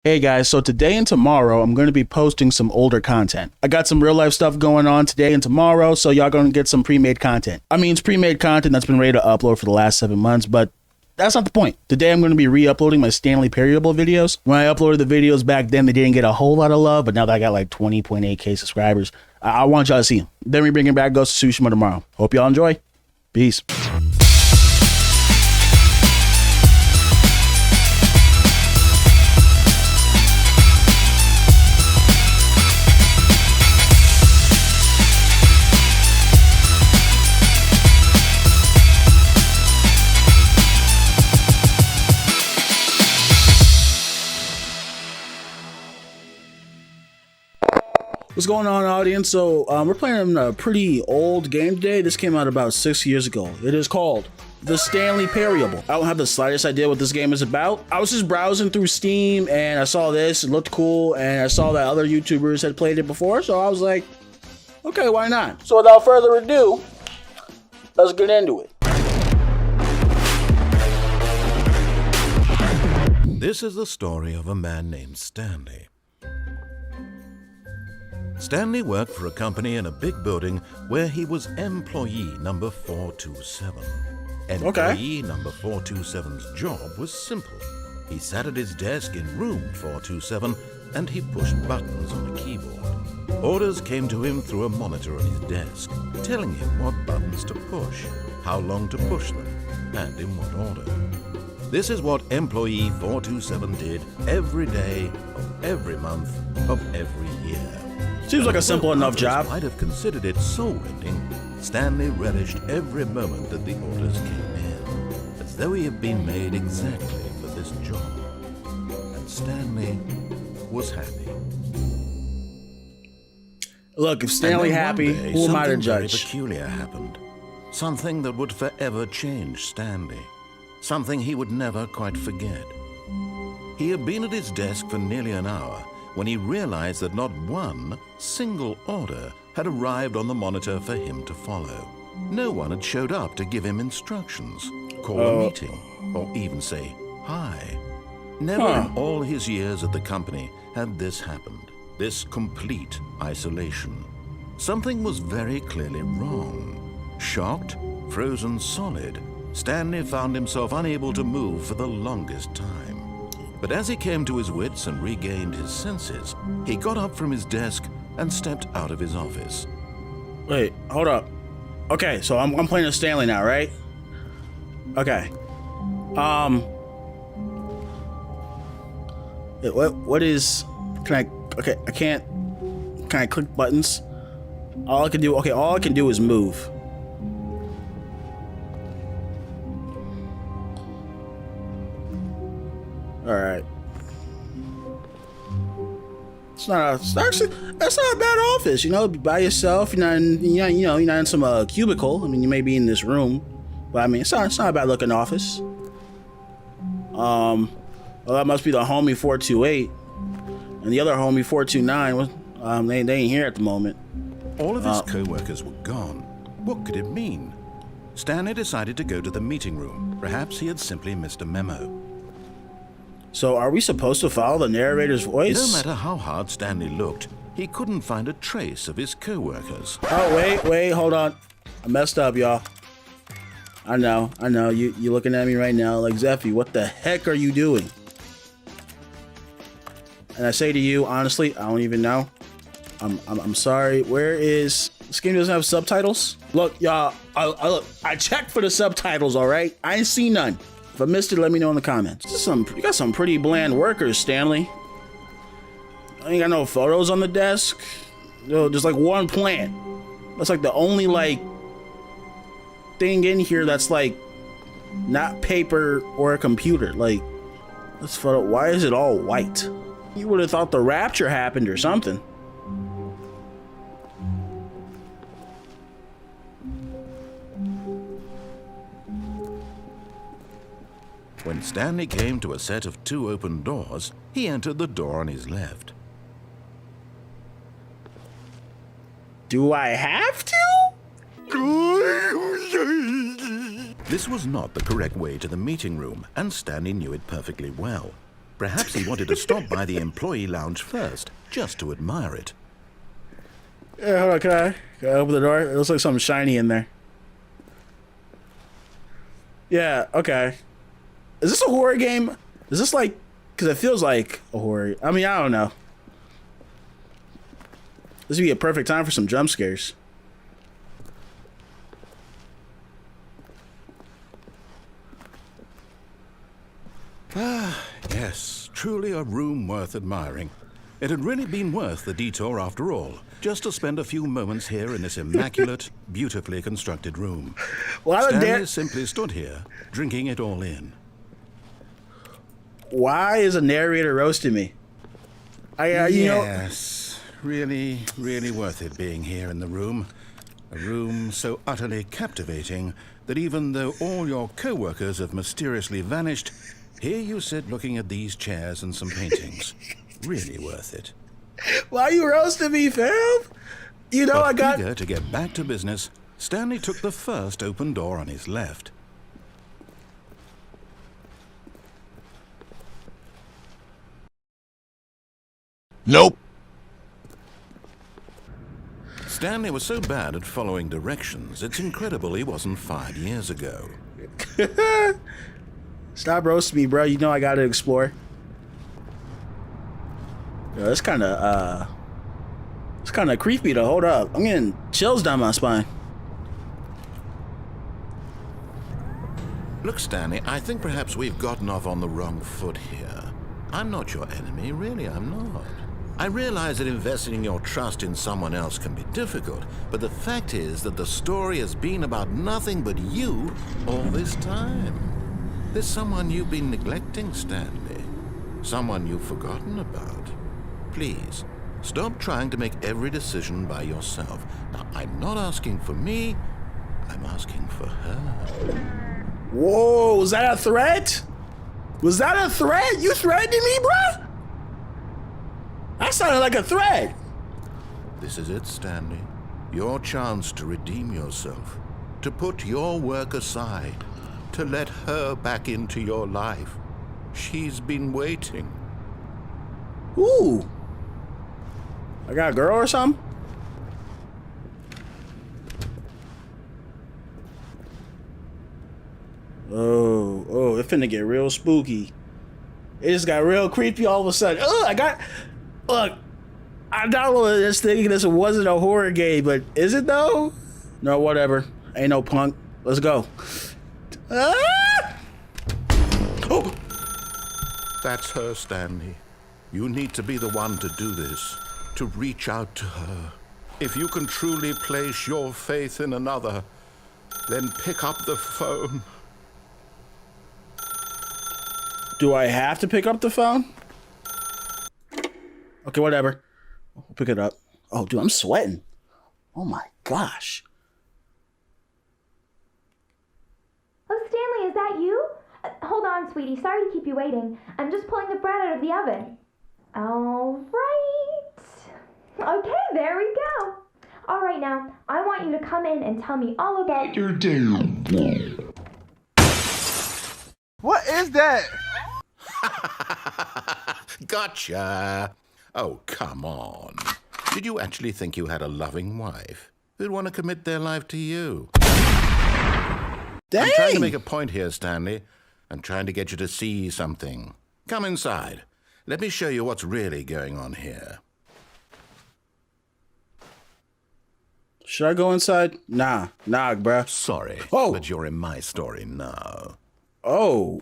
Hey guys, so today and tomorrow I'm going to be posting some older content. I got some real life stuff going on today and tomorrow, so y'all going to get some pre-made content. I mean, it's pre-made content that's been ready to upload for the last 7 months, but that's not the point. Today I'm going to be re-uploading my Stanley Parable videos. When I uploaded the videos back then, they didn't get a whole lot of love, but now that I got like 20.8k subscribers, I want y'all to see them. Then we bringing back Ghost of Tsushima tomorrow. Hope y'all enjoy. Peace. What's going on, audience? So we're playing a pretty old game today. This came out about 6 years ago. It is called the Stanley Parable. I don't have the slightest idea what this game is about. I was just browsing through Steam and I saw this. It looked cool, and I saw that other YouTubers had played it before, so I was like, okay, why not? So without further ado, let's get into it. This is the story of a man named Stanley. Stanley worked for a company in a big building where he was employee number 427. Employee number 427's job was simple. He sat at his desk in room 427 and he pushed buttons on a keyboard. Orders came to him through a monitor on his desk, telling him what buttons to push, how long to push them, and in what order. This is what employee 427 did every day of every month of every year. Seems like a simple enough job. Might have considered it soul-rending. Stanley relished every moment that the orders came in, as though he had been made exactly for this job. And Stanley was happy. Look, if Stanley happy, who am I to judge? Something very peculiar happened. Something that would forever change Stanley. Something he would never quite forget. He had been at his desk for nearly an hour when he realized that not one single order had arrived on the monitor for him to follow. No one had showed up to give him instructions, call a meeting, or even say hi. Never in all his years at the company had this happened, this complete isolation. Something was very clearly wrong. Shocked, frozen solid, Stanley found himself unable to move for the longest time. But as he came to his wits and regained his senses, he got up from his desk and stepped out of his office. Wait, hold up. Okay, so I'm playing as Stanley now, right? Okay. What is? Can I? Okay, I can't. Can I click buttons? All I can do. Okay, all I can do is move. All right. That's not a bad office, you know. By yourself, you're not in some cubicle. I mean, you may be in this room, but I mean, it's not a bad looking office. Well, that must be the homie 428, and the other homie 429. They ain't here at the moment. All of his co-workers were gone. What could it mean? Stanley decided to go to the meeting room. Perhaps he had simply missed a memo. So are we supposed to follow the narrator's voice? No matter how hard Stanley looked, he couldn't find a trace of his co-workers. Oh, wait, hold on. I messed up, y'all. I know. You looking at me right now like, Zeffy, what the heck are you doing? And I say to you, honestly, I don't even know. I'm sorry. Where is... This game doesn't have subtitles? Look, y'all, I checked for the subtitles, all right? I ain't seen none. If I missed it, let me know in the comments. You got some pretty bland workers, Stanley. I ain't got no photos on the desk. There's like one plant. That's like the only thing in here that's like not paper or a computer. Like, this photo, why is it all white? You would have thought the rapture happened or something. When Stanley came to a set of 2 open doors, he entered the door on his left. Do I have to? This was not the correct way to the meeting room, and Stanley knew it perfectly well. Perhaps he wanted to stop by the employee lounge first, just to admire it. Yeah, hold on, can I open the door? It looks like something shiny in there. Yeah, okay. Is this a horror game? Is this like, because it feels like a horror. I mean, I don't know. This would be a perfect time for some jump scares. Ah, yes, truly a room worth admiring. It had really been worth the detour after all, just to spend a few moments here in this immaculate, beautifully constructed room. Stanley simply stood here, drinking it all in. Why is a narrator roasting me? Yes, really, really worth it being here in the room. A room so utterly captivating that even though all your co-workers have mysteriously vanished, here you sit looking at these chairs and some paintings. Really worth it. Why are you roasting me, fam? You know, Eager to get back to business, Stanley took the first open door on his left. Nope. Stanley was so bad at following directions, it's incredible he wasn't fired years ago. Stop roasting me, bro. You know I gotta explore. Yo, it's kind of creepy to hold up. I'm getting chills down my spine. Look, Stanley, I think perhaps we've gotten off on the wrong foot here. I'm not your enemy, really, I'm not. I realize that investing your trust in someone else can be difficult, but the fact is that the story has been about nothing but you all this time. There's someone you've been neglecting, Stanley. Someone you've forgotten about. Please, stop trying to make every decision by yourself. Now, I'm not asking for me, I'm asking for her. Whoa, was that a threat? Was that a threat? You threatening me, bruh? That sounded like a threat. This is it, Stanley. Your chance to redeem yourself. To put your work aside. To let her back into your life. She's been waiting. Ooh. I got a girl or something? Oh, it finna get real spooky. It just got real creepy all of a sudden. Look, I downloaded this thinking this wasn't a horror game, but is it though? No, whatever. Ain't no punk. Let's go. Ah! Oh! That's her, Stanley. You need to be the one to do this. To reach out to her. If you can truly place your faith in another, then pick up the phone. Do I have to pick up the phone? Okay, whatever. I'll pick it up. Oh, dude, I'm sweating. Oh my gosh. Oh, Stanley, is that you? Hold on, sweetie. Sorry to keep you waiting. I'm just pulling the bread out of the oven. All right. Okay, there we go. All right, now, I want you to come in and tell me all about your day. What is that? Gotcha. Oh, come on. Did you actually think you had a loving wife who'd want to commit their life to you? Dang. I'm trying to make a point here, Stanley. I'm trying to get you to see something. Come inside. Let me show you what's really going on here. Should I go inside? Nah, bruh. Sorry, Oh. but you're in my story now. Oh,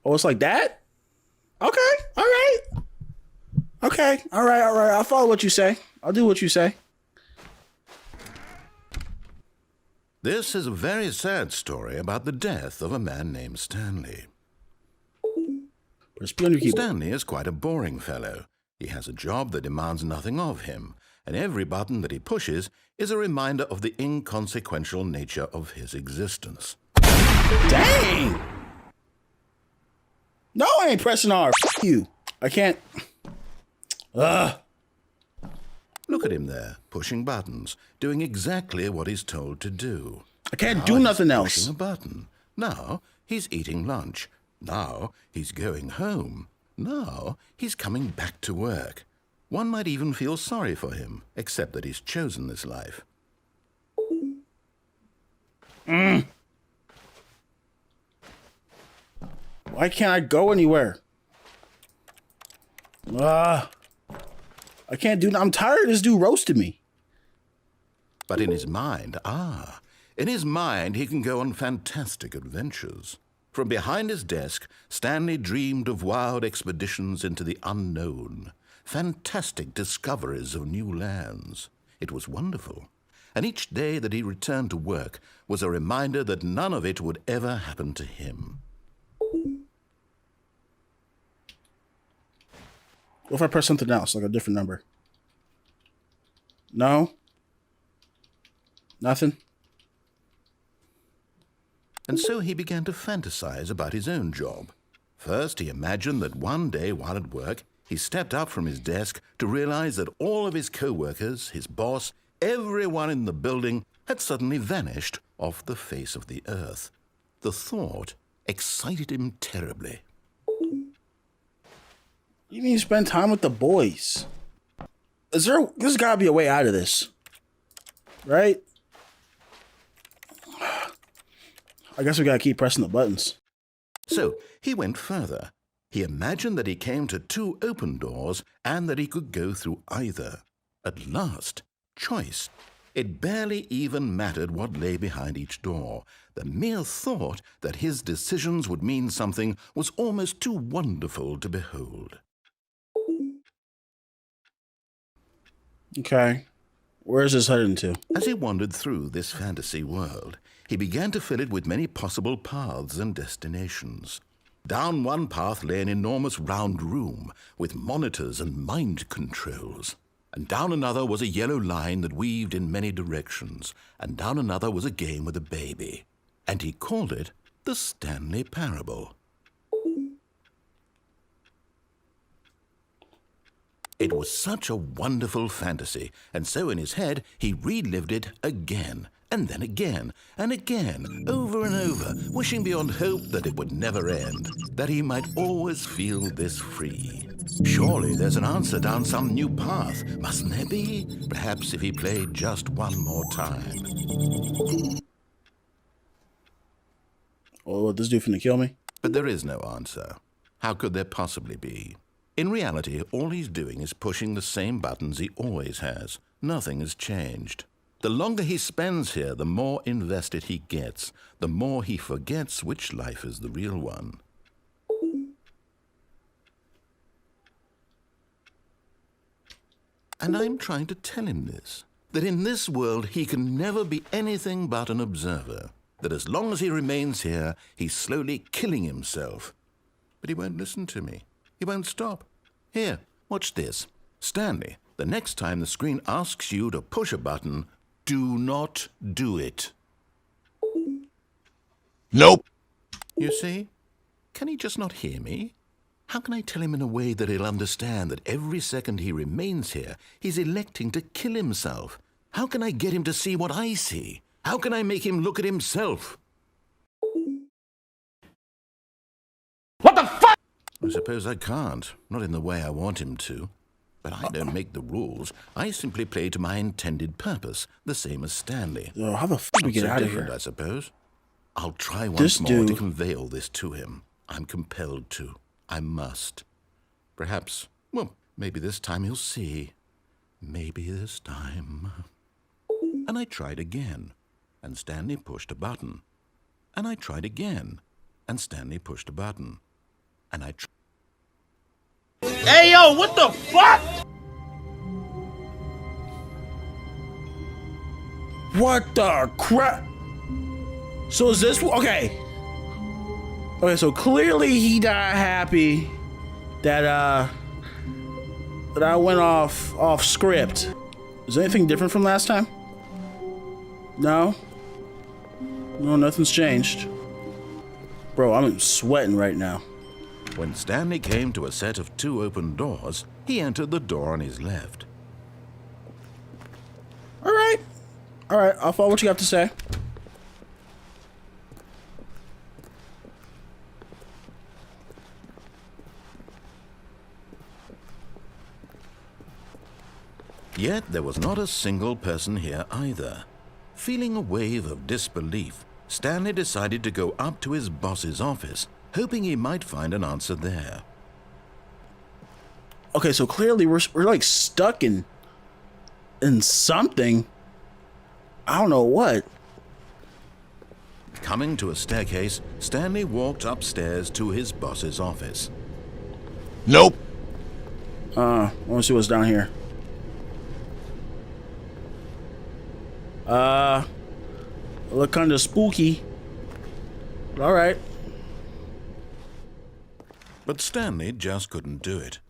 it's like that? Okay, all right. Okay, all right. I'll follow what you say. I'll do what you say. This is a very sad story about the death of a man named Stanley. Stanley is quite a boring fellow. He has a job that demands nothing of him, and every button that he pushes is a reminder of the inconsequential nature of his existence. Dang! No, I ain't pressing R. F you. I can't. Ugh. Look at him there, pushing buttons, doing exactly what he's told to do. I can't do nothing else. Pushing a button. Now he's eating lunch, Now he's going home. Now he's coming back to work. One might even feel sorry for him, except that he's chosen this life. Why can't I go anywhere? I can't do. I'm tired. This dude roasted me. But in his mind, in his mind he can go on fantastic adventures. From behind his desk, Stanley dreamed of wild expeditions into the unknown, fantastic discoveries of new lands. It was wonderful. And each day that he returned to work was a reminder that none of it would ever happen to him. What if I press something else, like a different number? No? Nothing? And so he began to fantasize about his own job. First, he imagined that one day while at work, he stepped up from his desk to realize that all of his co-workers, his boss, everyone in the building had suddenly vanished off the face of the earth. The thought excited him terribly. You need to spend time with the boys. There's gotta be a way out of this. Right? I guess we gotta keep pressing the buttons. So he went further. He imagined that he came to 2 open doors and that he could go through either. At last, choice. It barely even mattered what lay behind each door. The mere thought that his decisions would mean something was almost too wonderful to behold. Okay. Where is this heading to? As he wandered through this fantasy world, he began to fill it with many possible paths and destinations. Down one path lay an enormous round room with monitors and mind controls. And down another was a yellow line that weaved in many directions. And down another was a game with a baby. And he called it the Stanley Parable. It was such a wonderful fantasy, and so in his head he relived it again, and then again, and again, over and over, wishing beyond hope that it would never end, that he might always feel this free. Surely there's an answer down some new path, mustn't there be? Perhaps if he played just one more time. Oh, what, this dude finna kill me? But there is no answer. How could there possibly be? In reality, all he's doing is pushing the same buttons he always has. Nothing has changed. The longer he spends here, the more invested he gets, the more he forgets which life is the real one. And I'm trying to tell him this, that in this world he can never be anything but an observer, that as long as he remains here, he's slowly killing himself. But he won't listen to me. He won't stop. Here, watch this. Stanley, the next time the screen asks you to push a button, do not do it. Nope. You see? Can he just not hear me? How can I tell him in a way that he'll understand that every second he remains here, he's electing to kill himself? How can I get him to see what I see? How can I make him look at himself? What the fuck? I suppose I can't, not in the way I want him to. But I don't make the rules. I simply play to my intended purpose, the same as Stanley. Yo, how the fuck do we get So out of different, here? I suppose. I'll try This once more to dude- convey all this to him. I'm compelled to. I must. Perhaps, well, maybe this time he'll see. Maybe this time. And I tried again, and Stanley pushed a button. And I tried again, and Stanley pushed a button. And I tried. Hey, yo, what the fuck? What the crap? So is this okay? Okay, so clearly he died happy that I went off script. Is there anything different from last time? No? No, nothing's changed. Bro, I'm sweating right now. When Stanley came to a set of 2 open doors, he entered the door on his left. All right, I'll follow what you have to say. Yet there was not a single person here either. Feeling a wave of disbelief, Stanley decided to go up to his boss's office, hoping he might find an answer there. Okay, so clearly we're like stuck in something. I don't know what. Coming to a staircase, Stanley walked upstairs to his boss's office. Nope. I want to see what's down here. Look kind of spooky. All right. But Stanley just couldn't do it.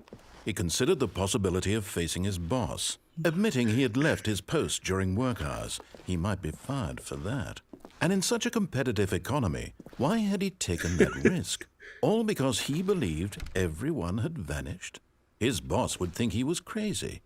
He considered the possibility of facing his boss. Admitting he had left his post during work hours, he might be fired for that. And in such a competitive economy, why had he taken that risk? All because he believed everyone had vanished? His boss would think he was crazy.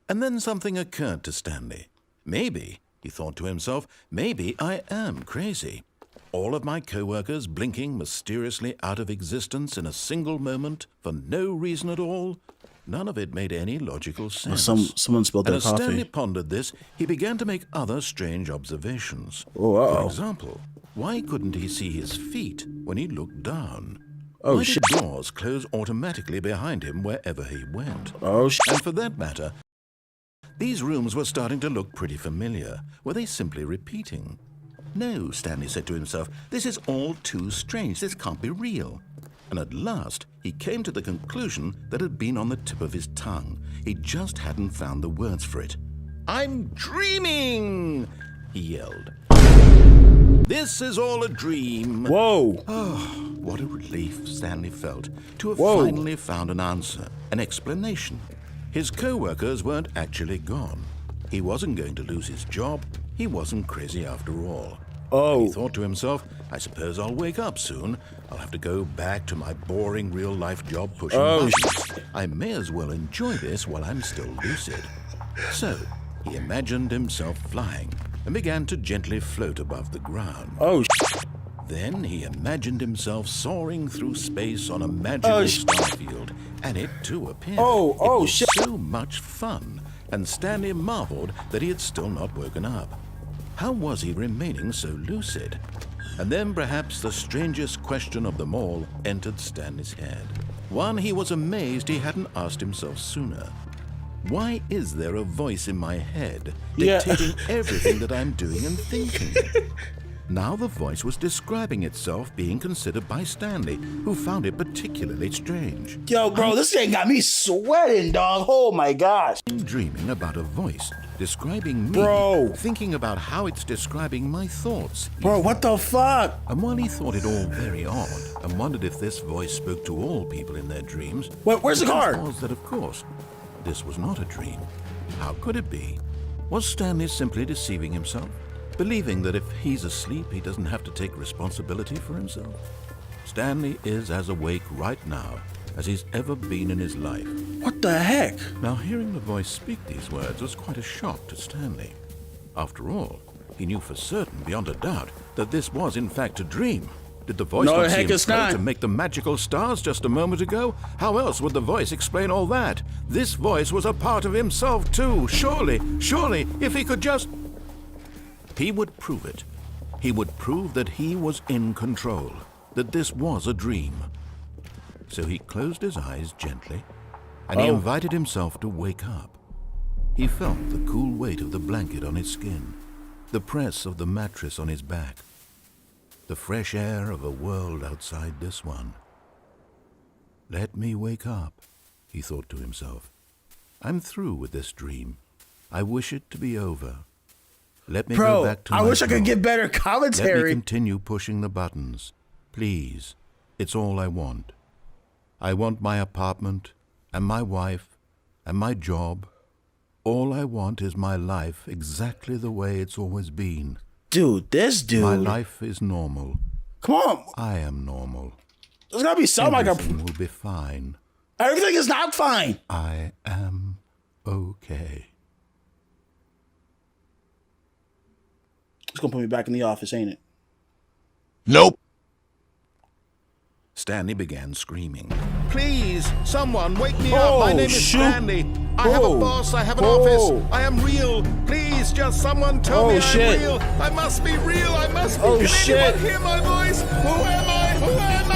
And then something occurred to Stanley. Maybe, he thought to himself, maybe I am crazy. All of my co-workers blinking mysteriously out of existence in a single moment for no reason at all? None of it made any logical sense. Someone spilled their coffee. And as Stanley coffee. pondered this, he began to make other strange observations. Oh, uh-oh. For example, why couldn't he see his feet when he looked down? Oh, why shit. did doors close automatically behind him wherever he went? Oh, shit. And for that matter, these rooms were starting to look pretty familiar. Were they simply repeating? No, Stanley said to himself, this is all too strange. This can't be real. And at last, he came to the conclusion that had been on the tip of his tongue. He just hadn't found the words for it. I'm dreaming, he yelled. This is all a dream. Whoa. Oh, what a relief Stanley felt to have Whoa. finally found an answer, an explanation. His co-workers weren't actually gone. He wasn't going to lose his job. He wasn't crazy after all. Oh. He thought to himself, I suppose I'll wake up soon. I'll have to go back to my boring real-life job pushing buttons. I may as well enjoy this while I'm still lucid. So, he imagined himself flying and began to gently float above the ground. Oh, Then he imagined himself soaring through space on a magical starfield, and it too appeared. Oh, it was shit. so much fun, and Stanley marveled that he had still not woken up. How was he remaining so lucid? And then perhaps the strangest question of them all entered Stanley's head. One he was amazed he hadn't asked himself sooner. Why is there a voice in my head dictating everything that I'm doing and thinking? Now the voice was describing itself being considered by Stanley, who found it particularly strange. Yo, bro, this thing got me sweating, dog. Oh my gosh. I'm dreaming about a voice describing me, Bro. thinking about how it's describing my thoughts. Bro, what the fuck? And while he thought it all very odd and wondered if this voice spoke to all people in their dreams, Where's the truth card? was that, of course, this was not a dream. How could it be? Was Stanley simply deceiving himself, believing that if he's asleep, he doesn't have to take responsibility for himself? Stanley is as awake right now as he's ever been in his life. What the heck? Now, hearing the voice speak these words was quite a shock to Stanley. After all, he knew for certain, beyond a doubt, that this was in fact a dream. Did the voice No, not see heck, him it's float not. and make the magical stars just a moment ago? How else would the voice explain all that? This voice was a part of himself too. Surely, if he could just... He would prove it. He would prove that he was in control, that this was a dream. So he closed his eyes gently, and he invited himself to wake up. He felt the cool weight of the blanket on his skin, the press of the mattress on his back, the fresh air of a world outside this one. Let me wake up, he thought to himself. I'm through with this dream. I wish it to be over. Let me go Bro, back to I my wish I could job. get better Let me commentary. continue pushing the buttons. Please, it's all I want. I want my apartment, and my wife, and my job. All I want is my life exactly the way it's always been. Dude, this dude. My life is normal. Come on. I am normal. There's gotta be something like Everything will be fine. Everything is not fine. I am okay. It's gonna put me back in the office, ain't it? Nope. Stanley began screaming. Please, someone wake me Oh, up. My name is shoot. Stanley. I have a Whoa. boss. I have an Whoa. office. I am real. Please, just someone tell me shit. I'm real. I must be real. I must be. Oh, Can shit. anyone hear my voice? Who am I? Who am I?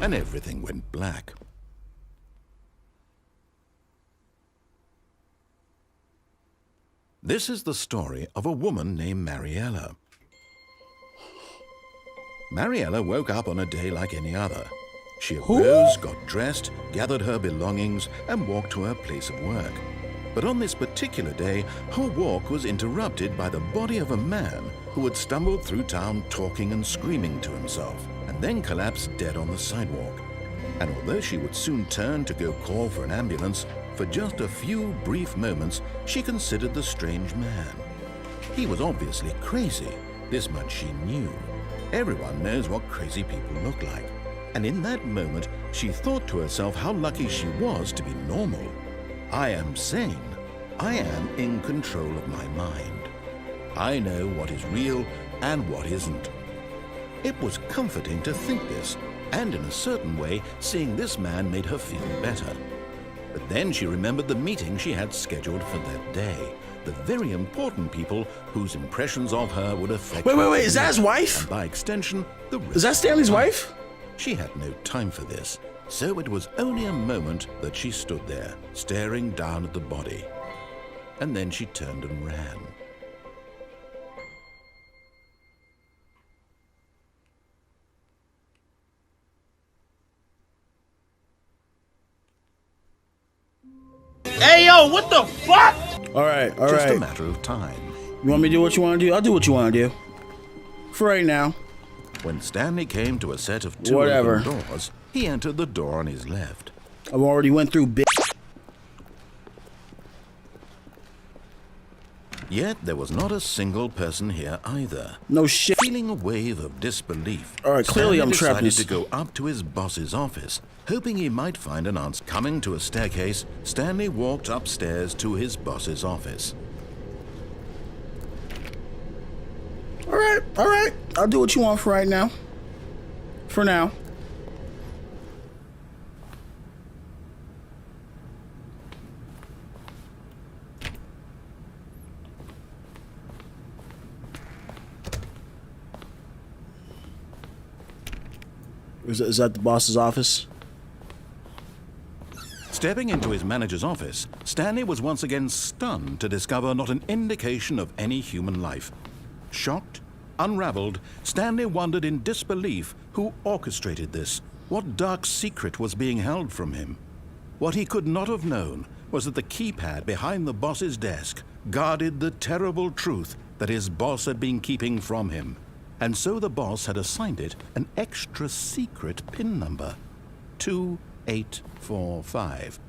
And everything went black. This is the story of a woman named Mariella. Mariella woke up on a day like any other. She arose, got dressed, gathered her belongings, and walked to her place of work. But on this particular day, her walk was interrupted by the body of a man who had stumbled through town talking and screaming to himself, and then collapsed dead on the sidewalk. And although she would soon turn to go call for an ambulance, for just a few brief moments, she considered the strange man. He was obviously crazy. This much she knew. Everyone knows what crazy people look like. And in that moment, she thought to herself how lucky she was to be normal. I am sane. I am in control of my mind. I know what is real and what isn't. It was comforting to think this, and in a certain way, seeing this man made her feel better. But then she remembered the meeting she had scheduled for that day. The very important people whose impressions of her would affect her. Wait, is that his wife? And by extension, the rest Is that Stanley's wife? She had no time for this, so it was only a moment that she stood there, staring down at the body. And then she turned and ran. Hey, yo, what the fuck? All right. Just a matter of time. You want me to do what you want to do? I'll do what you want to do. For right now. When Stanley came to a set of two Whatever. open doors, he entered the door on his left. I've already went through Yet there was not a single person here either. No shit. Feeling a wave of disbelief, All right, clearly Stanley I'm trapped in decided this- to go up to his boss's office, hoping he might find an answer. Coming to a staircase, Stanley walked upstairs to his boss's office. All right. I'll do what you want for right now. For now. Is that the boss's office? Stepping into his manager's office, Stanley was once again stunned to discover not an indication of any human life. Shocked, unraveled, Stanley wondered in disbelief who orchestrated this, what dark secret was being held from him. What he could not have known was that the keypad behind the boss's desk guarded the terrible truth that his boss had been keeping from him. And so the boss had assigned it an extra secret PIN number, 2845.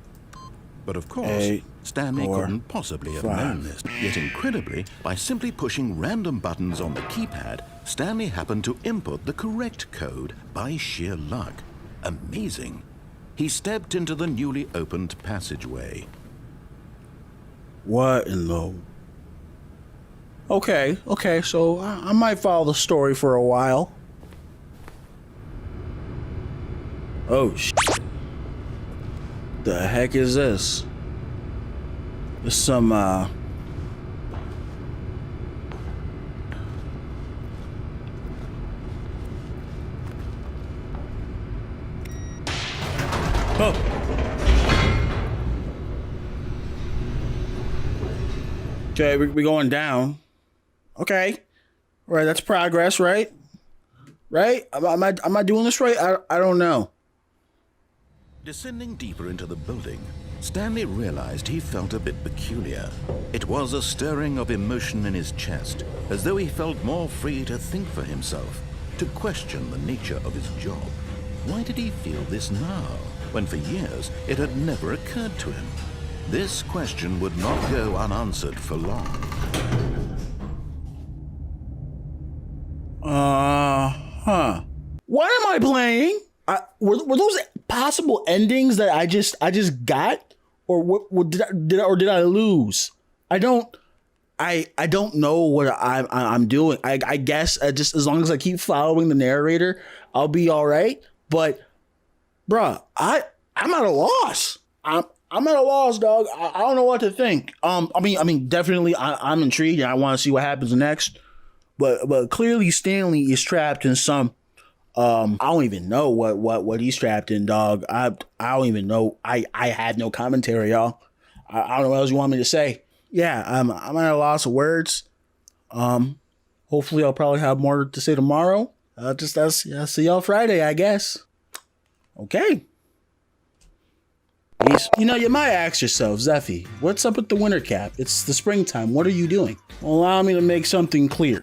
But of course, Stanley couldn't possibly have known this. Yet incredibly, by simply pushing random buttons on the keypad, Stanley happened to input the correct code by sheer luck. Amazing. He stepped into the newly opened passageway. What in the... Okay, so I might follow the story for a while. Oh, the heck is this? There's some, Oh. Okay, we going down. Okay. All right, that's progress, right? Right? Am I doing this right? I don't know. Descending deeper into the building, Stanley realized he felt a bit peculiar. It was a stirring of emotion in his chest, as though he felt more free to think for himself, to question the nature of his job. Why did he feel this now, when for years it had never occurred to him? This question would not go unanswered for long. What am I playing? Were those possible endings that I just got, or what did I lose? I don't know what I'm doing. I guess just as long as I keep following the narrator, I'll be all right. But, bruh, I'm at a loss. I'm at a loss, dog. I don't know what to think. I mean, definitely, I'm intrigued and I want to see what happens next. But clearly, Stanley is trapped in some. I don't even know what he's trapped in, dog. I don't even know. I had no commentary, y'all. I don't know what else you want me to say. Yeah, I'm at a loss of words. Hopefully, I'll probably have more to say tomorrow. I'll see y'all Friday, I guess. Okay. You know, you might ask yourself, Zeffy, what's up with the winter cap? It's the springtime. What are you doing? Well, allow me to make something clear.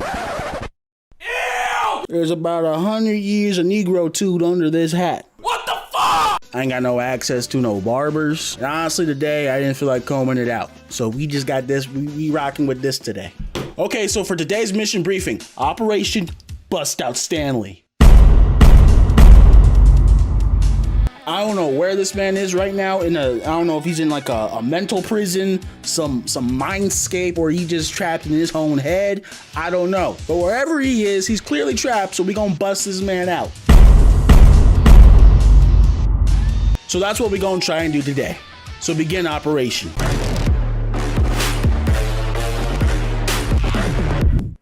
Ew! There's about 100 years of Negrotude under this hat. What the fuck? I ain't got no access to no barbers. And honestly, today, I didn't feel like combing it out. So we just got this. We rocking with this today. Okay, so for today's mission briefing, Operation Bust Out Stanley. I don't know where this man is right now. I don't know if he's in like a mental prison, some mindscape, or he just trapped in his own head. I don't know. But wherever he is, he's clearly trapped, so we gonna bust this man out. So that's what we gonna try and do today. So begin operation.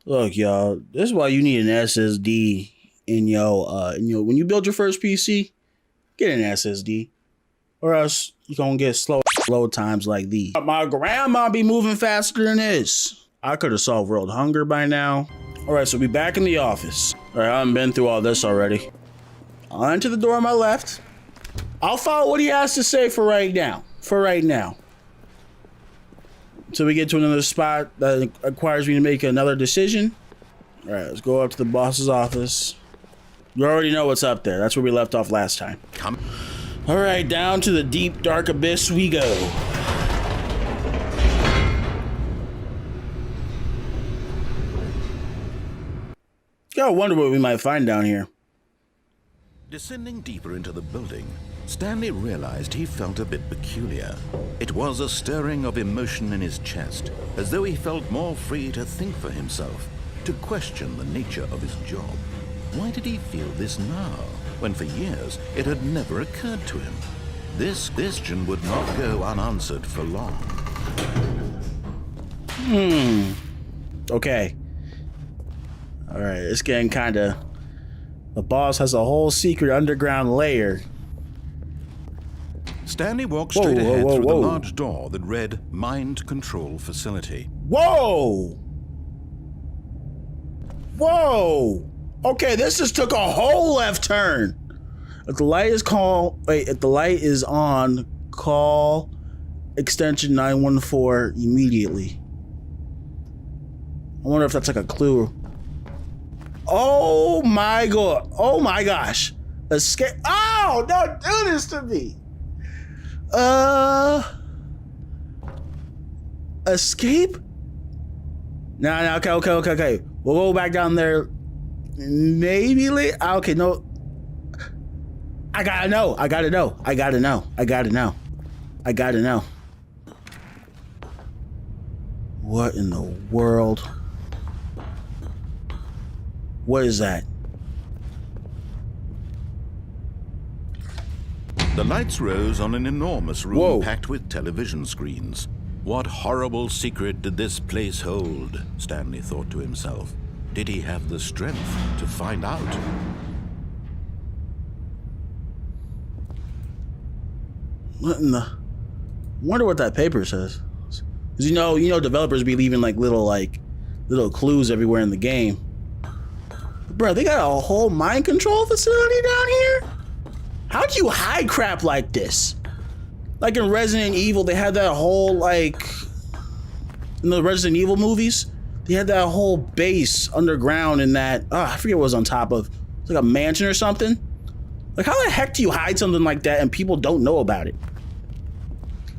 Look, y'all, this is why you need an SSD in your when you build your first PC. Get an SSD, or else you're gonna get slow times like these. My grandma be moving faster than this. I could have solved world hunger by now. All right, so we back in the office. All right, I haven't been through all this already. I'll enter the door on my left. I'll follow what he has to say for right now. Until we get to another spot that requires me to make another decision. All right, let's go up to the boss's office. You already know what's up there. That's where we left off last time. Come. All right, down to the deep, dark abyss we go. Gotta wonder what we might find down here. Descending deeper into the building, Stanley realized he felt a bit peculiar. It was a stirring of emotion in his chest, as though he felt more free to think for himself, to question the nature of his job. Why did he feel this now, when for years it had never occurred to him? This question would not go unanswered for long. Okay. All right, it's getting kinda... The boss has a whole secret underground layer. Stanley walked straight ahead through the large door that read Mind Control Facility. Whoa! Okay, this just took a whole left turn. If the light is on, call extension 914 immediately. I wonder if that's like a clue. Oh my god! Oh my gosh! Escape! Oh, don't do this to me! Escape? No, okay. We'll go back down there. Maybe later. Okay, no. I gotta know. What in the world? What is that? The lights rose on an enormous room packed with television screens. What horrible secret did this place hold? Stanley thought to himself. Did he have the strength to find out? What in the... Wonder what that paper says. 'Cause you know, developers be leaving like little clues everywhere in the game. Bro, they got a whole mind control facility down here? How do you hide crap like this? Like in Resident Evil, they had that whole in the Resident Evil movies, they had that whole base underground in that, I forget what it was on top of. It's like a mansion or something. Like how the heck do you hide something like that and people don't know about it?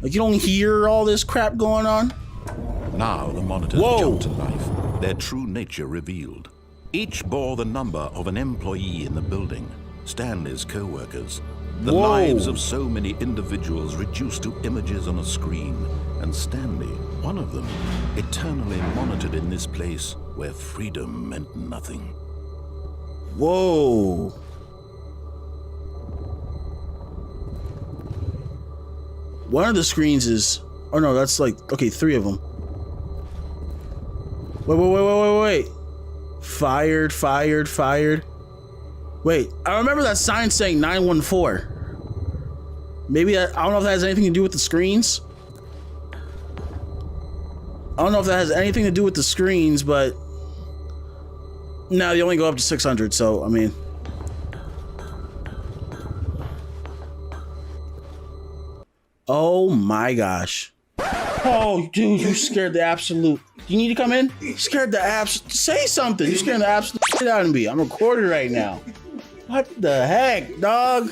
Like you don't hear all this crap going on? Now the monitors jumped to life, their true nature revealed. Each bore the number of an employee in the building, Stanley's co-workers. The lives of so many individuals reduced to images on a screen, and Stanley, one of them, eternally monitored in this place where freedom meant nothing. Whoa. One of the screens is... Oh no, that's like... Okay, 3 of them. Wait. Fired. Wait, I remember that sign saying 914. Maybe I don't know if that has anything to do with the screens. I don't know if that has anything to do with the screens, but... No, they only go up to 600, so, I mean... Oh my gosh. Oh, dude, you scared the absolute... You need to come in? You scared the absolute... Say something. You scared the absolute shit out of me. I'm recording right now. What the heck, dog?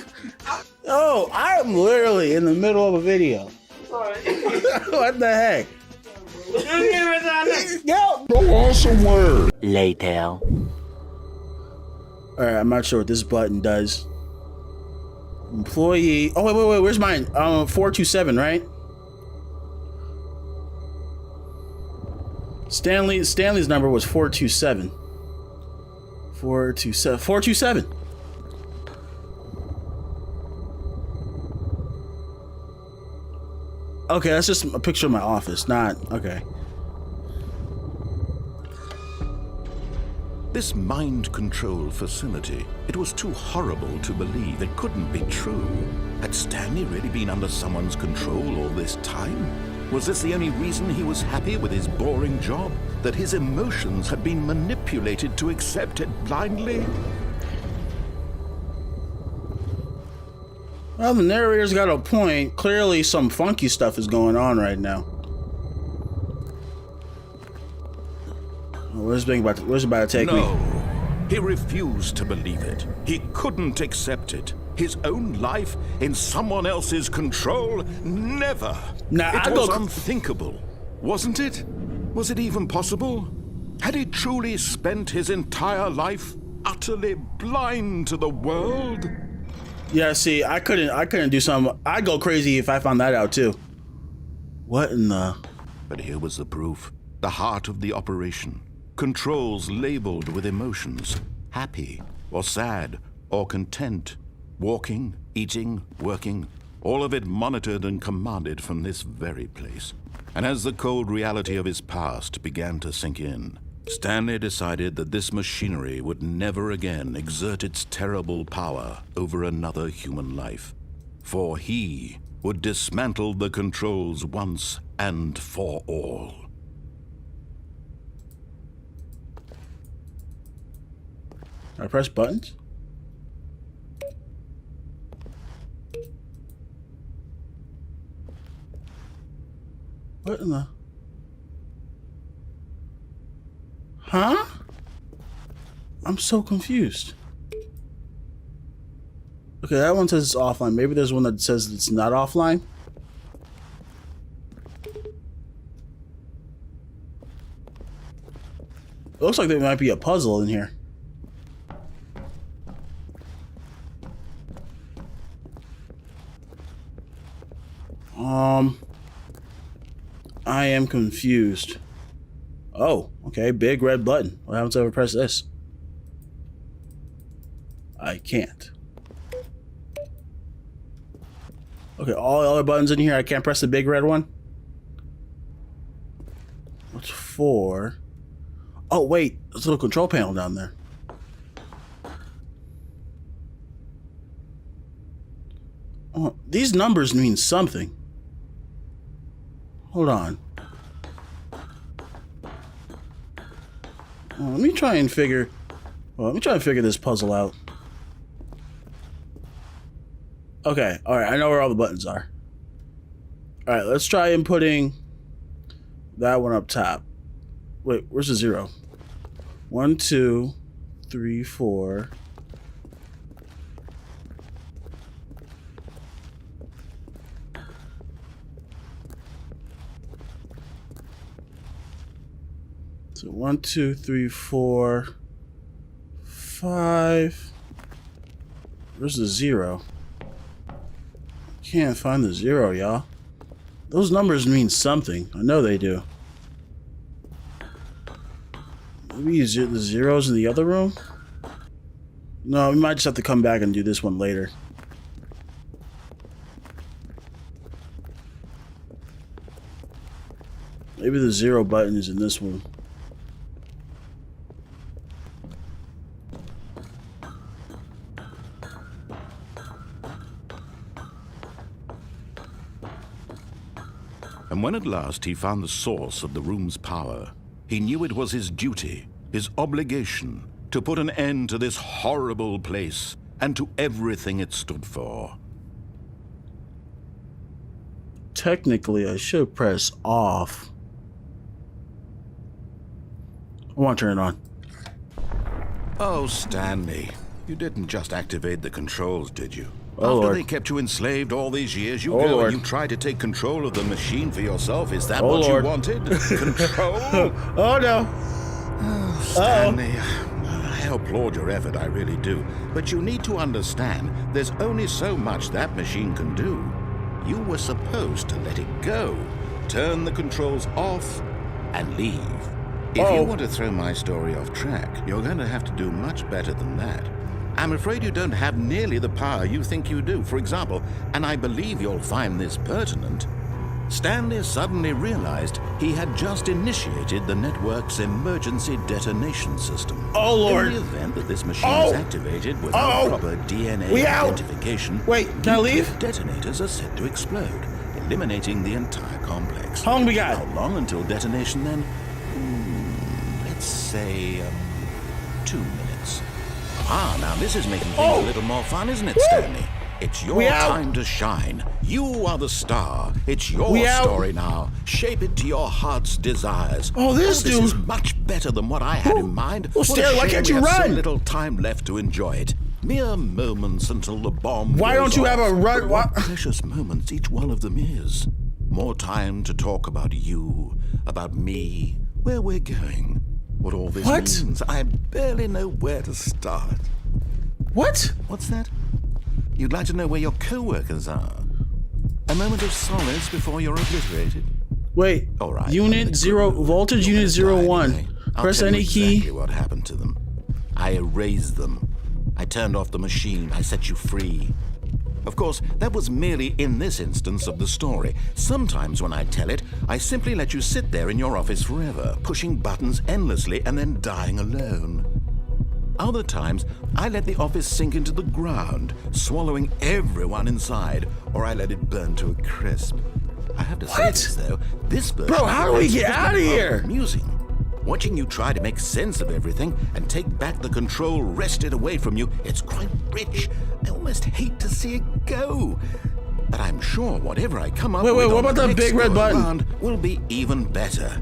Oh, I'm literally in the middle of a video. What the heck? Yo, Go on somewhere. Later. Alright, I'm not sure what this button does. Employee... Oh, wait, where's mine? 427, right? Stanley's number was 427. 427. Okay, that's just a picture of my office, not... Okay. This mind control facility, it was too horrible to believe. It couldn't be true. Had Stanley really been under someone's control all this time? Was this the only reason he was happy with his boring job? That his emotions had been manipulated to accept it blindly? Well, the narrator's got a point. Clearly some funky stuff is going on right now. Where's it about to take me? No, he refused to believe it. He couldn't accept it. His own life in someone else's control? Never. Nah, it was unthinkable, wasn't it? Was it even possible? Had he truly spent his entire life utterly blind to the world? Yeah, see, I couldn't do something. I'd go crazy if I found that out too. What in the... But here was the proof. The heart of the operation. Controls labeled with emotions. Happy, or sad, or content. Walking, eating, working. All of it monitored and commanded from this very place. And as the cold reality of his past began to sink in, Stanley decided that this machinery would never again exert its terrible power over another human life. For he would dismantle the controls once and for all. I press buttons? What in the... Huh? I'm so confused. Okay, that one says it's offline. Maybe there's one that says it's not offline. It looks like there might be a puzzle in here. I am confused. Oh, okay, big red button. What happens if I ever press this? I can't. Okay, all the other buttons in here, I can't press the big red one? What's for? Oh, wait, there's a little control panel down there. Oh, these numbers mean something. Hold on. Let me try and figure this puzzle out. Okay, alright, I know where all the buttons are. Alright, let's try inputting that one up top. Wait, where's the 0? 1, 2, 3, 4. So 1, 2, 3, 4, 5. Where's the 0? Can't find the 0, y'all. Those numbers mean something. I know they do. Maybe the 0's in the other room? No, we might just have to come back and do this one later. Maybe the 0 button is in this one. And when at last he found the source of the room's power, he knew it was his duty, his obligation, to put an end to this horrible place and to everything it stood for. Technically, I should press off. I want to turn it on. Oh, Stanley, you didn't just activate the controls, did you? Oh, After Lord. they kept you enslaved all these years, you Oh, go Lord. and you try to take control of the machine for yourself. Is that Oh, what Lord. you wanted? Control? Oh no. Stanley, I applaud your effort, I really do. But you need to understand, there's only so much that machine can do. You were supposed to let it go, turn the controls off, and leave. If you want to throw my story off track, you're going to have to do much better than that. I'm afraid you don't have nearly the power you think you do. For example, and I believe you'll find this pertinent, Stanley suddenly realized he had just initiated the network's emergency detonation system. Oh, Lord. In the event that this machine is activated without proper DNA We out. identification, Wait, can I leave? detonators are set to explode, eliminating the entire complex. How long we got? How long until detonation then? Let's say 2 minutes. Ah, now this is making things a little more fun, isn't it, Stanley? It's your We out. time to shine. You are the star. It's your We out. story now. Shape it to your heart's desires. Oh, this This is dude. much better than what I had in mind. Oh, What a Stanley, why shame can't we you have so run? little time left to enjoy it. Mere moments until the bomb Why goes don't you have off. a run- But what precious moments each one of them is. More time to talk about you, about me, where we're going, what all this What? means. I barely know where to start. What? What's that? You'd like to know where your co-workers are? A moment of solace before you're obliterated? Wait. All right. Unit 0, voltage unit 01. Press I'll tell any you key. exactly what happened to them. I erased them. I turned off the machine. I set you free. Of course, that was merely in this instance of the story. Sometimes when I tell it, I simply let you sit there in your office forever, pushing buttons endlessly and then dying alone. Other times, I let the office sink into the ground, swallowing everyone inside, or I let it burn to a crisp. I have to say this, though, this version Bro, how do we get out of here? Amusing. Watching you try to make sense of everything and take back the control wrested away from you, it's quite rich. I almost hate to see it go. But I'm sure whatever I come up Wait, with what on about the that next big red go button? around will be even better.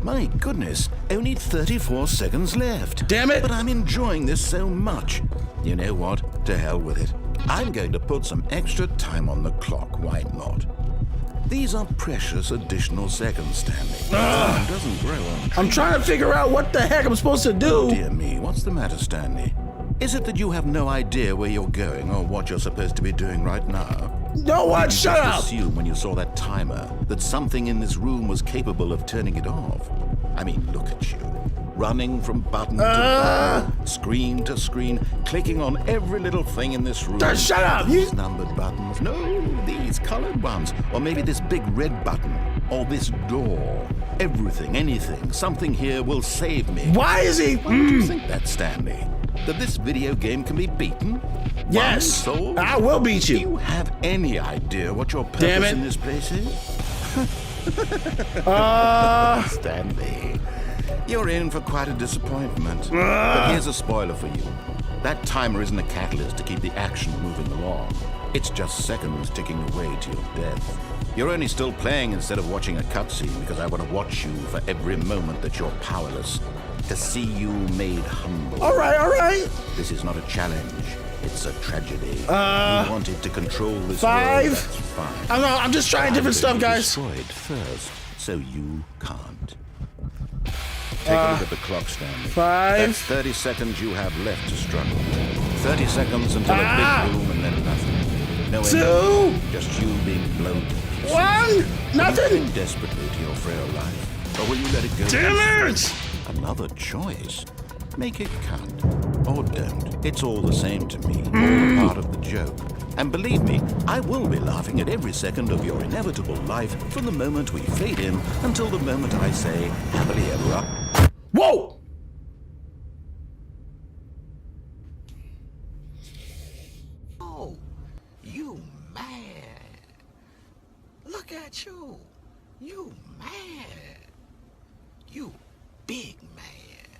My goodness, only 34 seconds left. Damn it. But I'm enjoying this so much. You know what? To hell with it. I'm going to put some extra time on the clock. Why not? These are precious additional seconds, Stanley. Time doesn't grow on trees. I'm trying to figure out what the heck I'm supposed to do. Dear me, what's the matter, Stanley? Is it that you have no idea where you're going or what you're supposed to be doing right now? No one, Did you shut just up. assume when you saw that timer that something in this room was capable of turning it off? I mean, look at you. Running from button to button, screen to screen, clicking on every little thing in this room. Shut up, you- These numbered buttons. No, these colored ones. Or maybe this big red button. Or this door. Everything, anything, something here will save me. Why is he? Why do you think that, Stanley? That this video game can be beaten? Yes, One soul? I will beat Do you. you have any idea what your Damn purpose it. in this place is? Stanley, you're in for quite a disappointment. But here's a spoiler for you. That timer isn't a catalyst to keep the action moving along. It's just seconds ticking away to your death. You're only still playing instead of watching a cutscene because I want to watch you for every moment that you're powerless. To see you made humble. All right. This is not a challenge. It's a tragedy. You wanted to control this 5. world. That's fine. I'm just trying different stuff, guys. Destroyed first, so you can't. Take a look at the clock, Stanley. 5. That's 30 seconds you have left to struggle. 30 seconds until a big boom and then nothing. No 2. ending. Just you being blown to pieces. 1. Will you Nothing. cling desperately to your frail life, or will you let it go? Damn it. Another choice. Make it count. Or don't. It's all the same to me. All a part of the joke. And believe me, I will be laughing at every second of your inevitable life from the moment we fade in until the moment I say happily ever after. Whoa! Oh, you mad. Look at you. You mad. You big mad.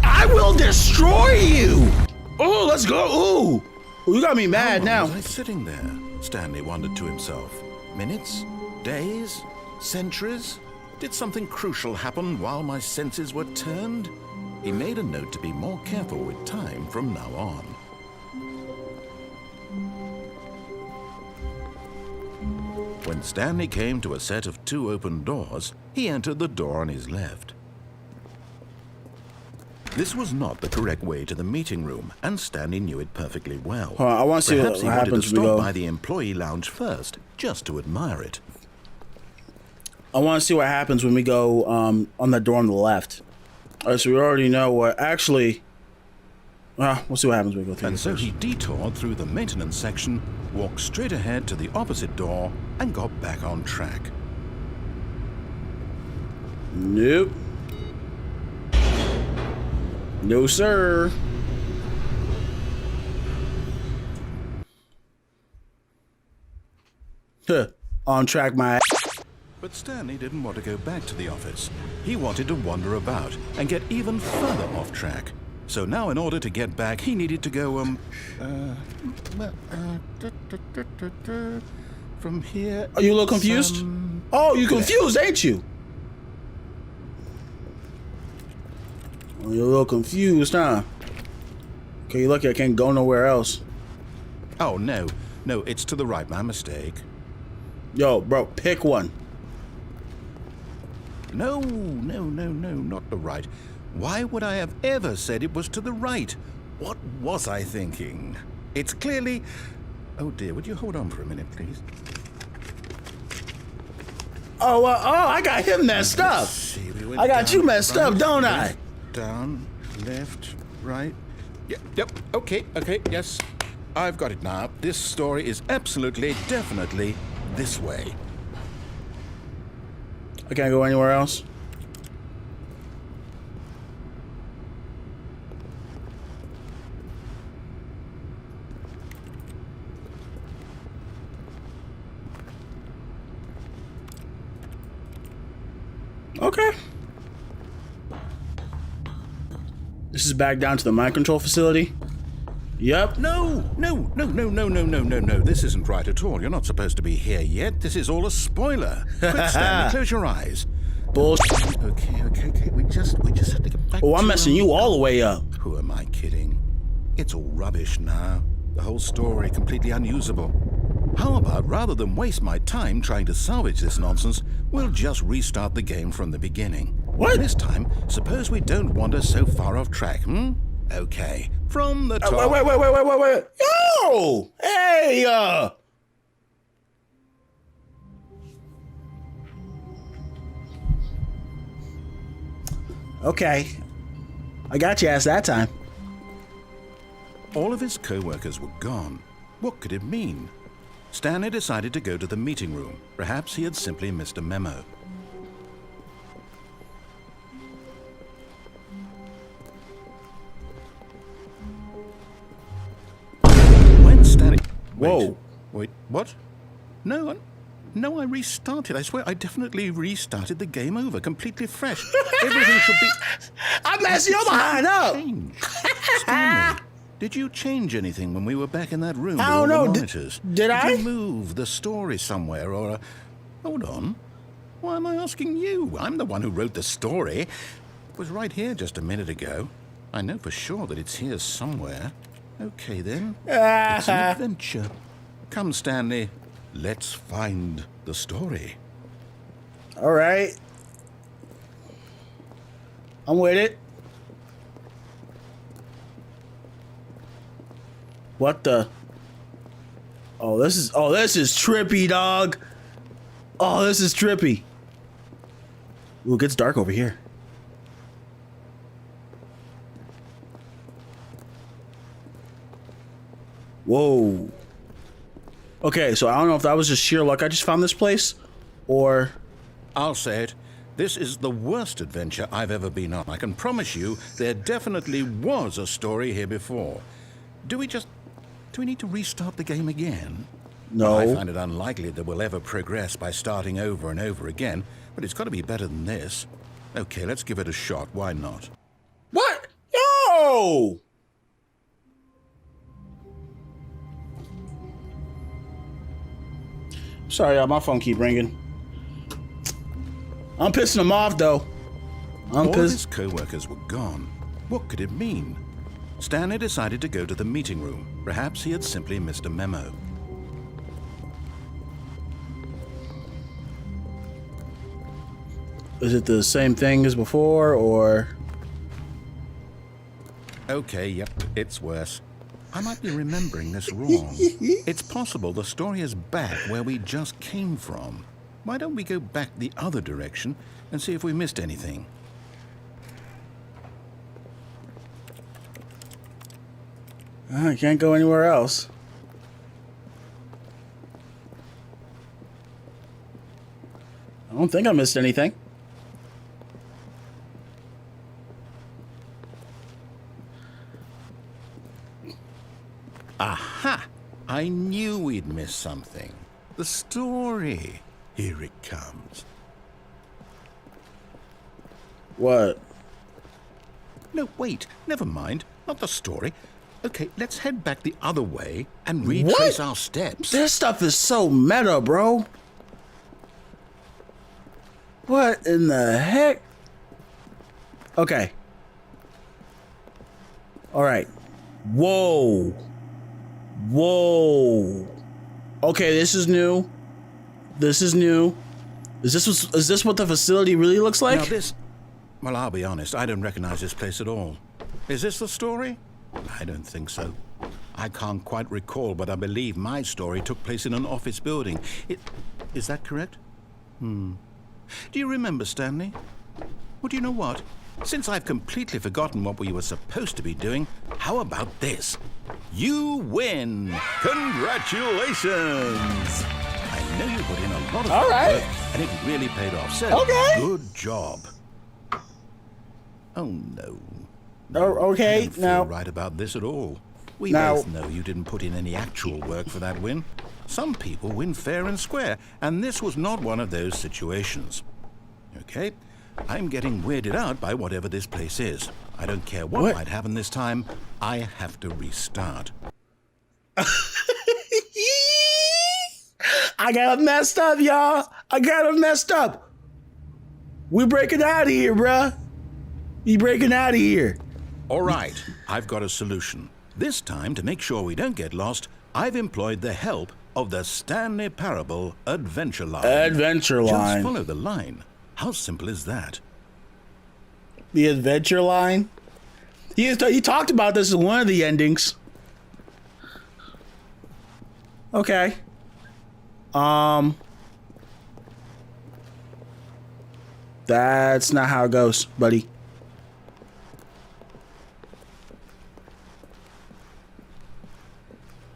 I will destroy you! Oh, let's go. Ooh. You got me mad How long now. was I sitting there? Stanley wondered to himself. Minutes? Days? Centuries? Did something crucial happen while my senses were turned? He made a note to be more careful with time from now on. When Stanley came to a set of 2 open doors, he entered the door on his left. This was not the correct way to the meeting room, and Stanley knew it perfectly well. Hold on, I want to see Perhaps what he wanted happens to when we stop go. by the employee lounge first, just to admire it. I want to see what happens when we go on that door on the left. All right, so we already know what. Actually, we'll see what happens when we go through And this so first. he detoured through the maintenance section, walked straight ahead to the opposite door, and got back on track. Nope. No, sir. Huh. On track, my. But Stanley didn't want to go back to the office. He wanted to wander about and get even further off track. So now in order to get back, he needed to go, from here. Are you a little confused? Oh, you confused, ain't you? Oh, you're a little confused, huh? Okay, you're lucky I can't go nowhere else. Oh, no. No, it's to the right. My mistake. Yo, bro, pick one. No, not the right. Why would I have ever said it was to the right? What was I thinking? It's clearly... Oh dear, would you hold on for a minute, please? Oh, I got him messed up. Let's see, we went I got down, you messed up, don't I? left, down, left, right. Yep, okay, yes. I've got it now. This story is absolutely, definitely this way. I can't go anywhere else. Okay. This is back down to the mind control facility. Yep. No. This isn't right at all. You're not supposed to be here yet. This is all a spoiler. Quick, Stanley, close your eyes. Bullshit. Okay. We just have to get back Oh, to... I'm messing you all the way up. Who am I kidding? It's all rubbish now. The whole story completely unusable. How about, rather than waste my time trying to salvage this nonsense, we'll just restart the game from the beginning. What? This time, suppose we don't wander so far off track, Okay, from the top... Wait. Yo! Hey, Okay. I got your ass that time. All of his co-workers were gone. What could it mean? Stanley decided to go to the meeting room. Perhaps he had simply missed a memo. When Stanley... Whoa. Wait, what? No, I restarted. I swear, I definitely restarted the game over, completely fresh. Everything should be... I'm messing your behind up. Change. Stanley, did you change anything when we were back in that room with I all don't the know. monitors? Did I? you move the story somewhere or... Hold on. Why am I asking you? I'm the one who wrote the story. It was right here just a minute ago. I know for sure that it's here somewhere. Okay, then. It's an adventure. Come, Stanley. Let's find the story. All right. I'm with it. What the? Oh, this is trippy, dog. Oh, this is trippy. Ooh, it gets dark over here. Whoa. Okay, so I don't know if that was just sheer luck I just found this place, or... I'll say it. This is the worst adventure I've ever been on. I can promise you there definitely was a story here before. Do we need to restart the game again? No. I find it unlikely that we'll ever progress by starting over and over again, but it's got to be better than this. Okay, let's give it a shot. Why not? What? Yo! Sorry, y'all, my phone keep ringing. I'm pissing him off, though. I'm All pissed. his co-workers were gone. What could it mean? Stanley decided to go to the meeting room. Perhaps he had simply missed a memo. Is it the same thing as before, or... Okay, yep, it's worse. I might be remembering this wrong. It's possible the story is back where we just came from. Why don't we go back the other direction and see if we missed anything? I can't go anywhere else. I don't think I missed anything. Aha! I knew we'd missed something. The story. Here it comes. What? No, wait. Never mind. Not the story. Okay, let's head back the other way and retrace our steps. This stuff is so meta, bro. What in the heck? Okay. All right. Whoa. Whoa. Okay, this is new. This is new. Is this what the facility really looks like? Now this... Well, I'll be honest. I don't recognize this place at all. Is this the story? I don't think so. I can't quite recall, but I believe my story took place in an office building. Is that correct? Do you remember, Stanley? Well, do you know what? Since I've completely forgotten what we were supposed to be doing, how about this? You win! Congratulations! I know you put in a lot of All right. work, and it really paid off. So, Okay. good job. Oh, no. Oh, okay, I don't feel now... right about this at all. We Now- both know you didn't put in any actual work for that win. Some people win fair and square, and this was not one of those situations. Okay? I'm getting weirded out by whatever this place is. I don't care what might happen this time. I have to restart. I got him messed up, y'all. I got him messed up. We breaking out of here, bruh. We breaking out of here. All right, I've got a solution. This time, to make sure we don't get lost, I've employed the help of the Stanley Parable Adventure Line. Adventure line. Just follow the line. How simple is that? The adventure line. He talked about this in one of the endings. Okay. That's not how it goes, buddy.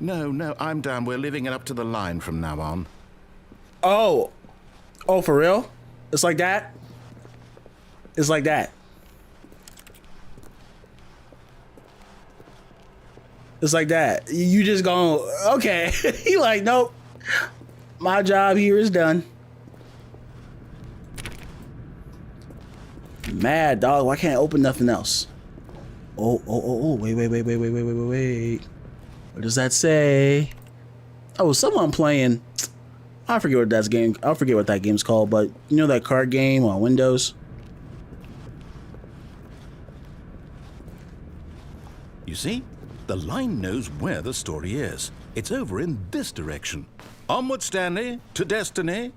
No, I'm down. We're leaving it up to the line from now on. Oh, for real? It's like that? It's like that. It's like that. You just go, okay. He like, nope. My job here is done. Mad dog. Why can't I open nothing else? Oh, wait. What does that say? Oh, someone playing. I forget what that game's called, but you know that card game on Windows? You see? The line knows where the story is. It's over in this direction. Onward, Stanley, to destiny.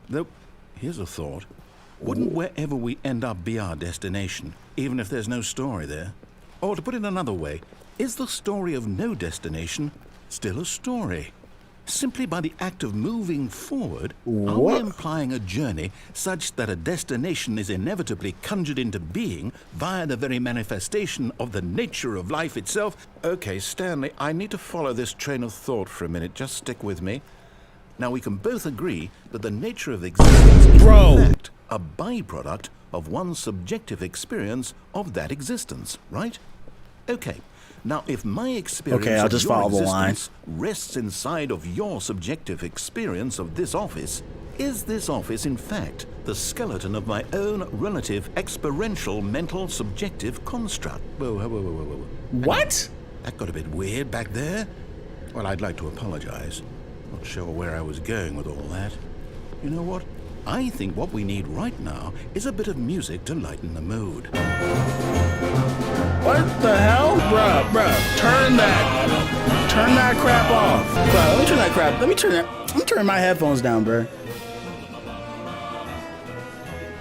Though, here's a thought. Wouldn't wherever we end up be our destination, even if there's no story there? Or to put it another way, is the story of no destination still a story? Simply by the act of moving forward, are we What? implying a journey such that a destination is inevitably conjured into being via the very manifestation of the nature of life itself? Okay, Stanley, I need to follow this train of thought for a minute. Just stick with me. Now, we can both agree that the nature of existence is Bro. in fact a byproduct of one's subjective experience of that existence, right? Okay. Now, if my experience Okay, I'll of just your follow the line. existence rests inside of your subjective experience of this office, is this office, in fact, the skeleton of my own relative experiential mental subjective construct? Whoa. What? That got a bit weird back there. Well, I'd like to apologize. Not sure where I was going with all that. You know what? I think what we need right now is a bit of music to lighten the mood. What the hell? Bruh. Turn that crap off. Bruh, let me turn that crap. Let me turn my headphones down, bruh.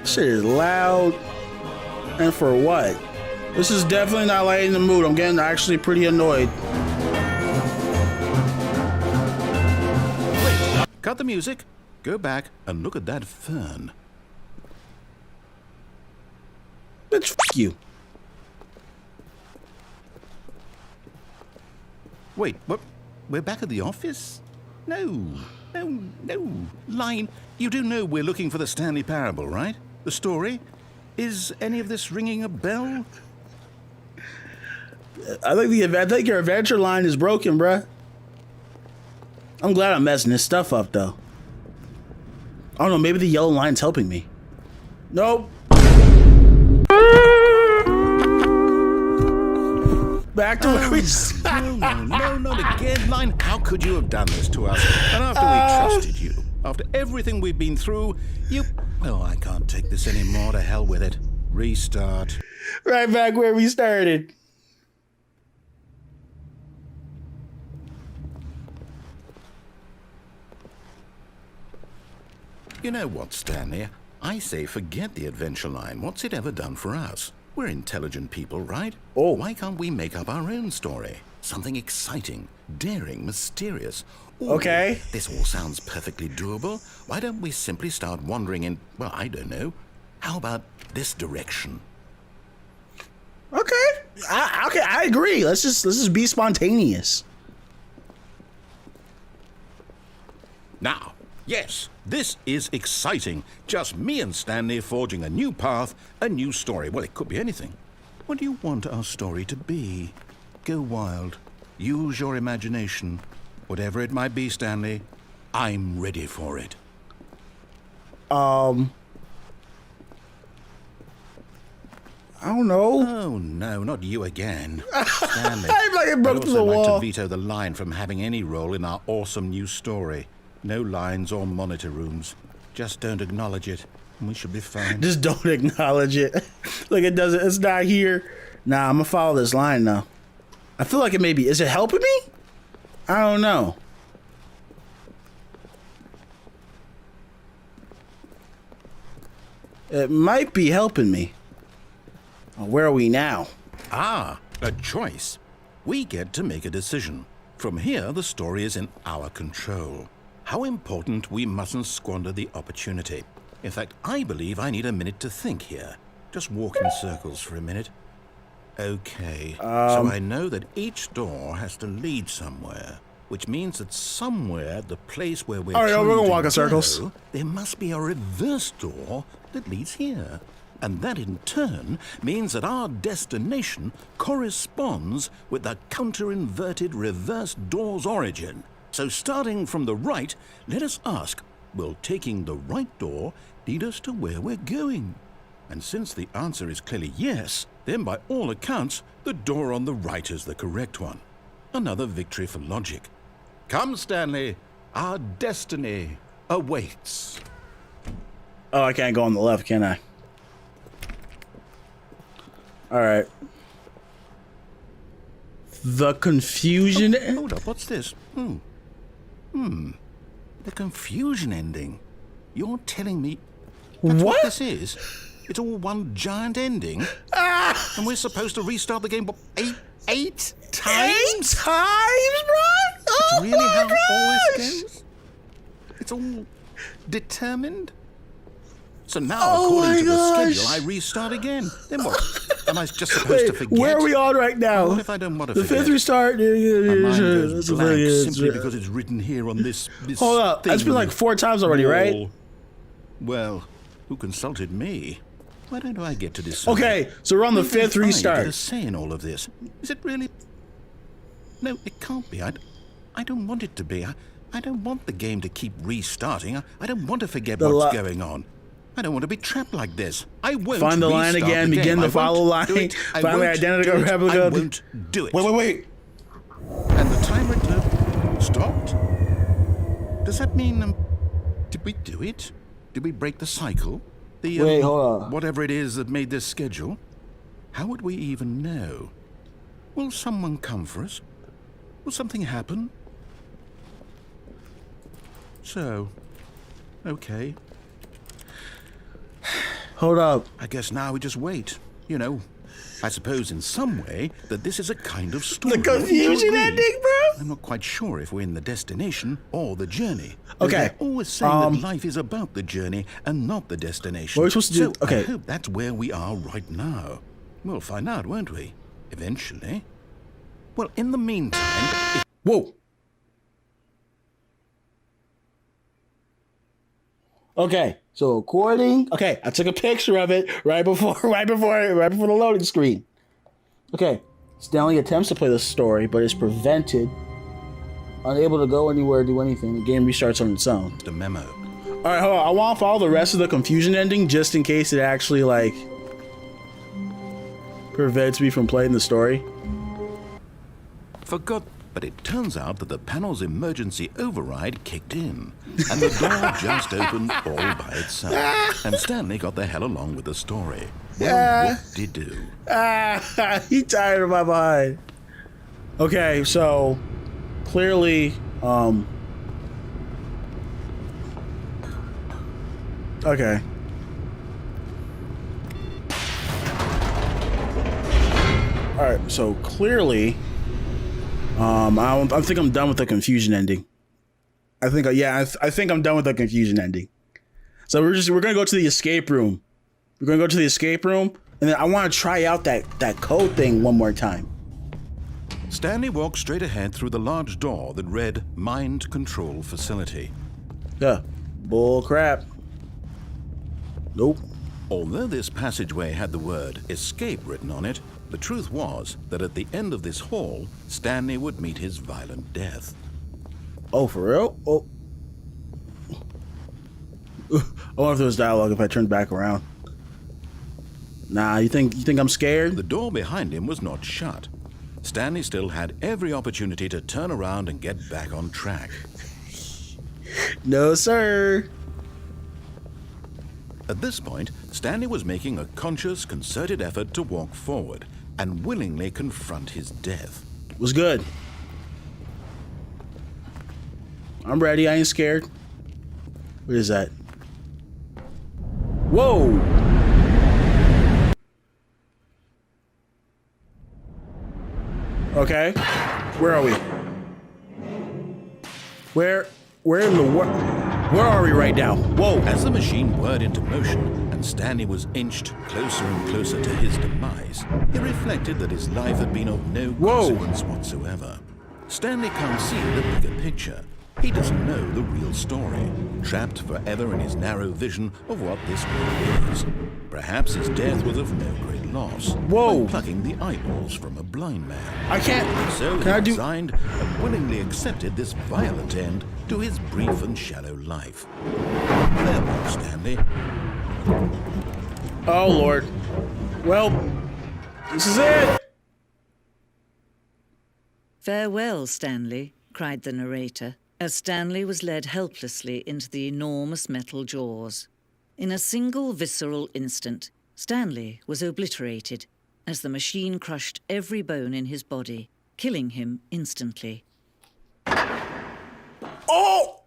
Shit is loud. And for what? This is definitely not lightening the mood. I'm getting actually pretty annoyed. Wait, cut the music. Go back and look at that fern. Bitch, f you. Wait, what? We're back at the office? No. Line, you do know we're looking for the Stanley Parable, right? The story? Is any of this ringing a bell? I think your adventure line is broken, bruh. I'm glad I'm messing this stuff up, though. I don't know, maybe the yellow line's helping me. Nope. Back to where we started. No, not again, Line. How could you have done this to us? And after we trusted you, after everything we've been through, you... Oh, I can't take this anymore. To hell with it. Restart. Right back where we started. You know what, Stanley? I say forget the adventure line. What's it ever done for us? We're intelligent people, right? Oh. Why can't we make up our own story? Something exciting, daring, mysterious. Ooh, Okay. This all sounds perfectly doable. Why don't we simply start wandering in, well, I don't know. How about this direction? Okay. I agree. Let's just be spontaneous. Now, yes, this is exciting. Just me and Stanley forging a new path, a new story. Well, it could be anything. What do you want our story to be? Go wild. Use your imagination. Whatever it might be, Stanley, I'm ready for it. I don't know. Oh, no, not you again. Stanley, I'm like it broke I'd through the also like wall. to veto the line from having any role in our awesome new story. No lines or monitor rooms. Just don't acknowledge it, and we should be fine. Just don't acknowledge it. Like it doesn't. It's not here. Nah, I'm gonna follow this line now. I feel like it may be. Is it helping me? I don't know. It might be helping me. Oh, where are we now? Ah, a choice. We get to make a decision. From here, the story is in our control. How important we mustn't squander the opportunity. In fact, I believe I need a minute to think here. Just walk in circles for a minute. Okay, so I know that each door has to lead somewhere, which means that somewhere, the place where we're All right, trying we're gonna to walk in circles. go, there must be a reverse door that leads here. And that in turn means that our destination corresponds with the counter-inverted reverse door's origin. So starting from the right, let us ask, will taking the right door lead us to where we're going? And since the answer is clearly yes, then by all accounts, the door on the right is the correct one. Another victory for logic. Come, Stanley, our destiny awaits. Oh, I can't go on the left, can I? All right. The confusion. Hold up, what's this? The confusion ending. You're telling me that's what What? this is? It's all one giant ending? And we're supposed to restart the game, what, eight times? 8 times, bro? really how all this goes? It's all determined? So now, according to the schedule, I restart again. Then what? Am I just supposed to forget? Where are we on right now? What if I don't want to the forget? fifth restart. My mind goes blank simply because it's written here on this Hold up. That's been like 4 times already, right? Well, who consulted me? Why don't I get to decide? Okay, so we're on the Why don't 5th I restart. get a say in all of this? Is it really? No, it can't be. I don't want it to be. I don't want the game to keep restarting. I don't want to forget what's going on. I don't want to be trapped like this. I won't find the line again, begin the follow line, find the identical replica. I won't do it. Wait. And the timer stopped? Does that mean, did we do it? Did we break the cycle? Wait, hold on. Whatever it is that made this schedule? How would we even know? Will someone come for us? Will something happen? So, okay. Hold up. I guess now we just wait. You know, I suppose in some way that this is a kind of story. The confusion ending, bro. I'm not quite sure if we're in the destination or the journey. Okay. They're always saying that life is about the journey and not the destination. What are we supposed to do? So Okay. I hope that's where we are right now. We'll find out, won't we? Eventually. Well, in the meantime... Whoa. Okay, so according, I took a picture of it right before the loading screen. Okay, Stanley attempts to play the story, but is prevented, unable to go anywhere, do anything. The game restarts on its own. The memo. All right, hold on. I want to follow the rest of the confusion ending just in case it actually like prevents me from playing the story. Forgot, but it turns out that the panel's emergency override kicked in, and the door just opened all by itself. And Stanley got the hell along with the story. Well, whoop-de-doo. He tired of my behind. Okay, so clearly, okay. All right, so clearly, I think I'm done with the confusion ending. I think I'm done with the confusion ending. So we're gonna go to the escape room. We're gonna go to the escape room, and then I want to try out that code thing one more time. Stanley walked straight ahead through the large door that read Mind Control Facility. Yeah, bull crap. Nope. Although this passageway had the word escape written on it, the truth was that at the end of this hall, Stanley would meet his violent death. Oh, for real? Oh. I wonder if there was dialogue if I turned back around. Nah, you think I'm scared? The door behind him was not shut. Stanley still had every opportunity to turn around and get back on track. No, sir. At this point, Stanley was making a conscious, concerted effort to walk forward and willingly confront his death. Was good. I'm ready. I ain't scared. What is that? Whoa! Okay. Where are we? Where in the world? Where are we right now? Whoa! As the machine whirred into motion and Stanley was inched closer and closer to his demise, he reflected that his life had been of no consequence whatsoever. Stanley can't see the bigger picture. He doesn't know the real story, trapped forever in his narrow vision of what this world is. Perhaps his death was of no great loss. Whoa! By plucking the eyeballs from a blind man. I can't. So Can I he do? resigned and willingly accepted this violent end to his brief and shallow life. Farewell, Stanley. Oh Lord. Well, this is it. Farewell, Stanley, cried the narrator, as Stanley was led helplessly into the enormous metal jaws. In a single visceral instant, Stanley was obliterated as the machine crushed every bone in his body, killing him instantly. Oh!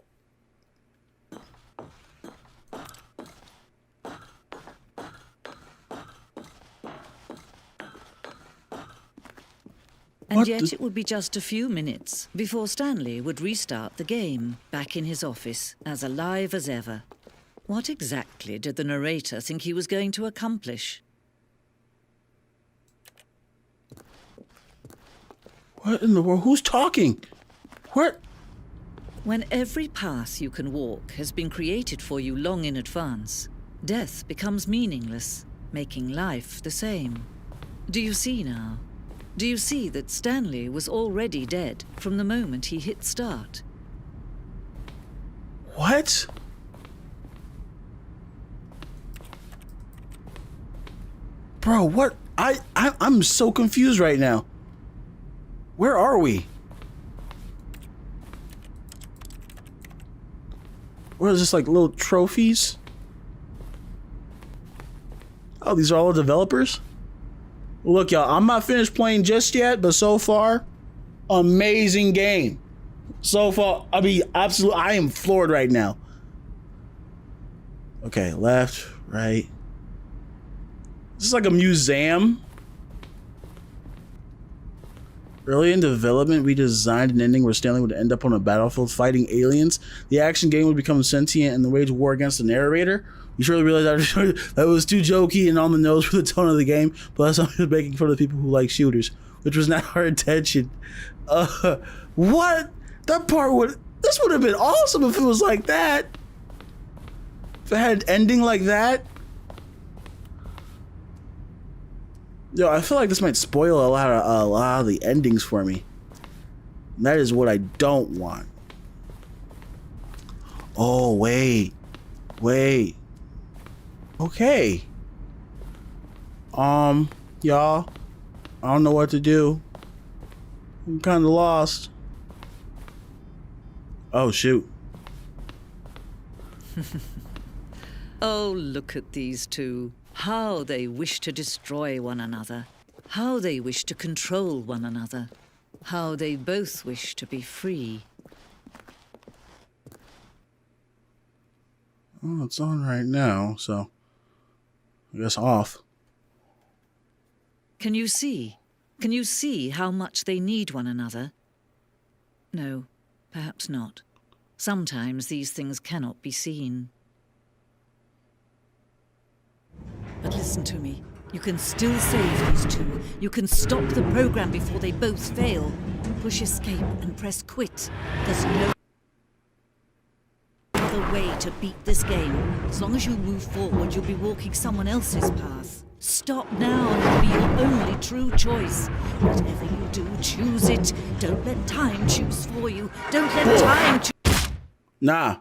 And What yet the- it would be just a few minutes before Stanley would restart the game, back in his office, as alive as ever. What exactly did the narrator think he was going to accomplish? What in the world? Who's talking? What? When every path you can walk has been created for you long in advance, death becomes meaningless, making life the same. Do you see now? Do you see that Stanley was already dead from the moment he hit start? What? Bro, what? I'm so confused right now. Where are we? What is this, like little trophies? Oh, these are all the developers? Look, y'all, I'm not finished playing just yet, but so far, amazing game. So far, I mean, absolutely, I am floored right now. Okay, left, right. This is like a museum. Early in development, we designed an ending where Stanley would end up on a battlefield fighting aliens. The action game would become sentient and wage war against the narrator. You surely realize that was too jokey and on the nose for the tone of the game, but that's something making fun of the people who like shooters, which was not our intention. What? That part this would have been awesome if it was like that. If it had an ending like that. Yo, I feel like this might spoil a lot of the endings for me. And that is what I don't want. Oh, wait. Okay. Y'all, I don't know what to do. I'm kind of lost. Oh, shoot. Oh, look at these two. How they wish to destroy one another. How they wish to control one another. How they both wish to be free. Oh, it's on right now, so I guess off. Can you see? Can you see how much they need one another? No, perhaps not. Sometimes these things cannot be seen. But listen to me. You can still save these two. You can stop the program before they both fail. Push escape and press quit. There's no other way to beat this game. As long as you move forward, you'll be walking someone else's path. Stop now and it'll be your only true choice. Whatever you do, choose it. Don't let time choose for you. Don't let time choose. Nah.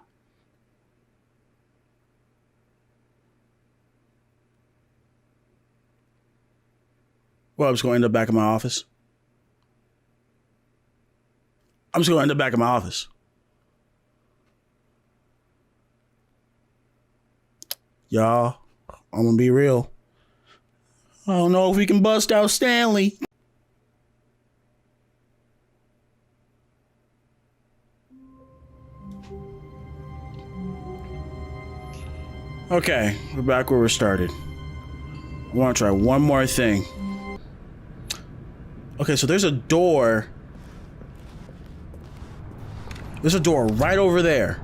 Well, I'm just going to end up back in my office. Y'all, I'm going to be real. I don't know if we can bust out Stanley. Okay, we're back where we started. I want to try one more thing. Okay, so there's a door. There's a door right over there.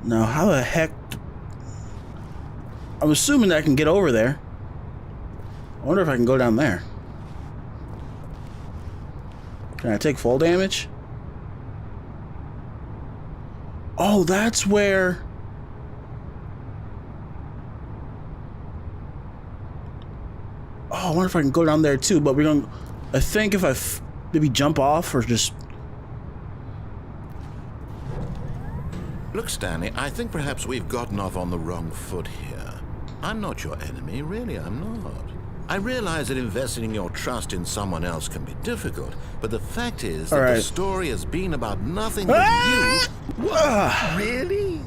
Now, how the heck... I'm assuming that I can get over there. I wonder if I can go down there. Can I take full damage? Oh, that's where... Oh, I wonder if I can go down there too, but we're gonna... I think if I maybe jump off or just... Look, Stanley, I think perhaps we've gotten off on the wrong foot here. I'm not your enemy, really, I'm not. I realize that investing your trust in someone else can be difficult, but the fact is that the story has been about nothing but you. What? Really?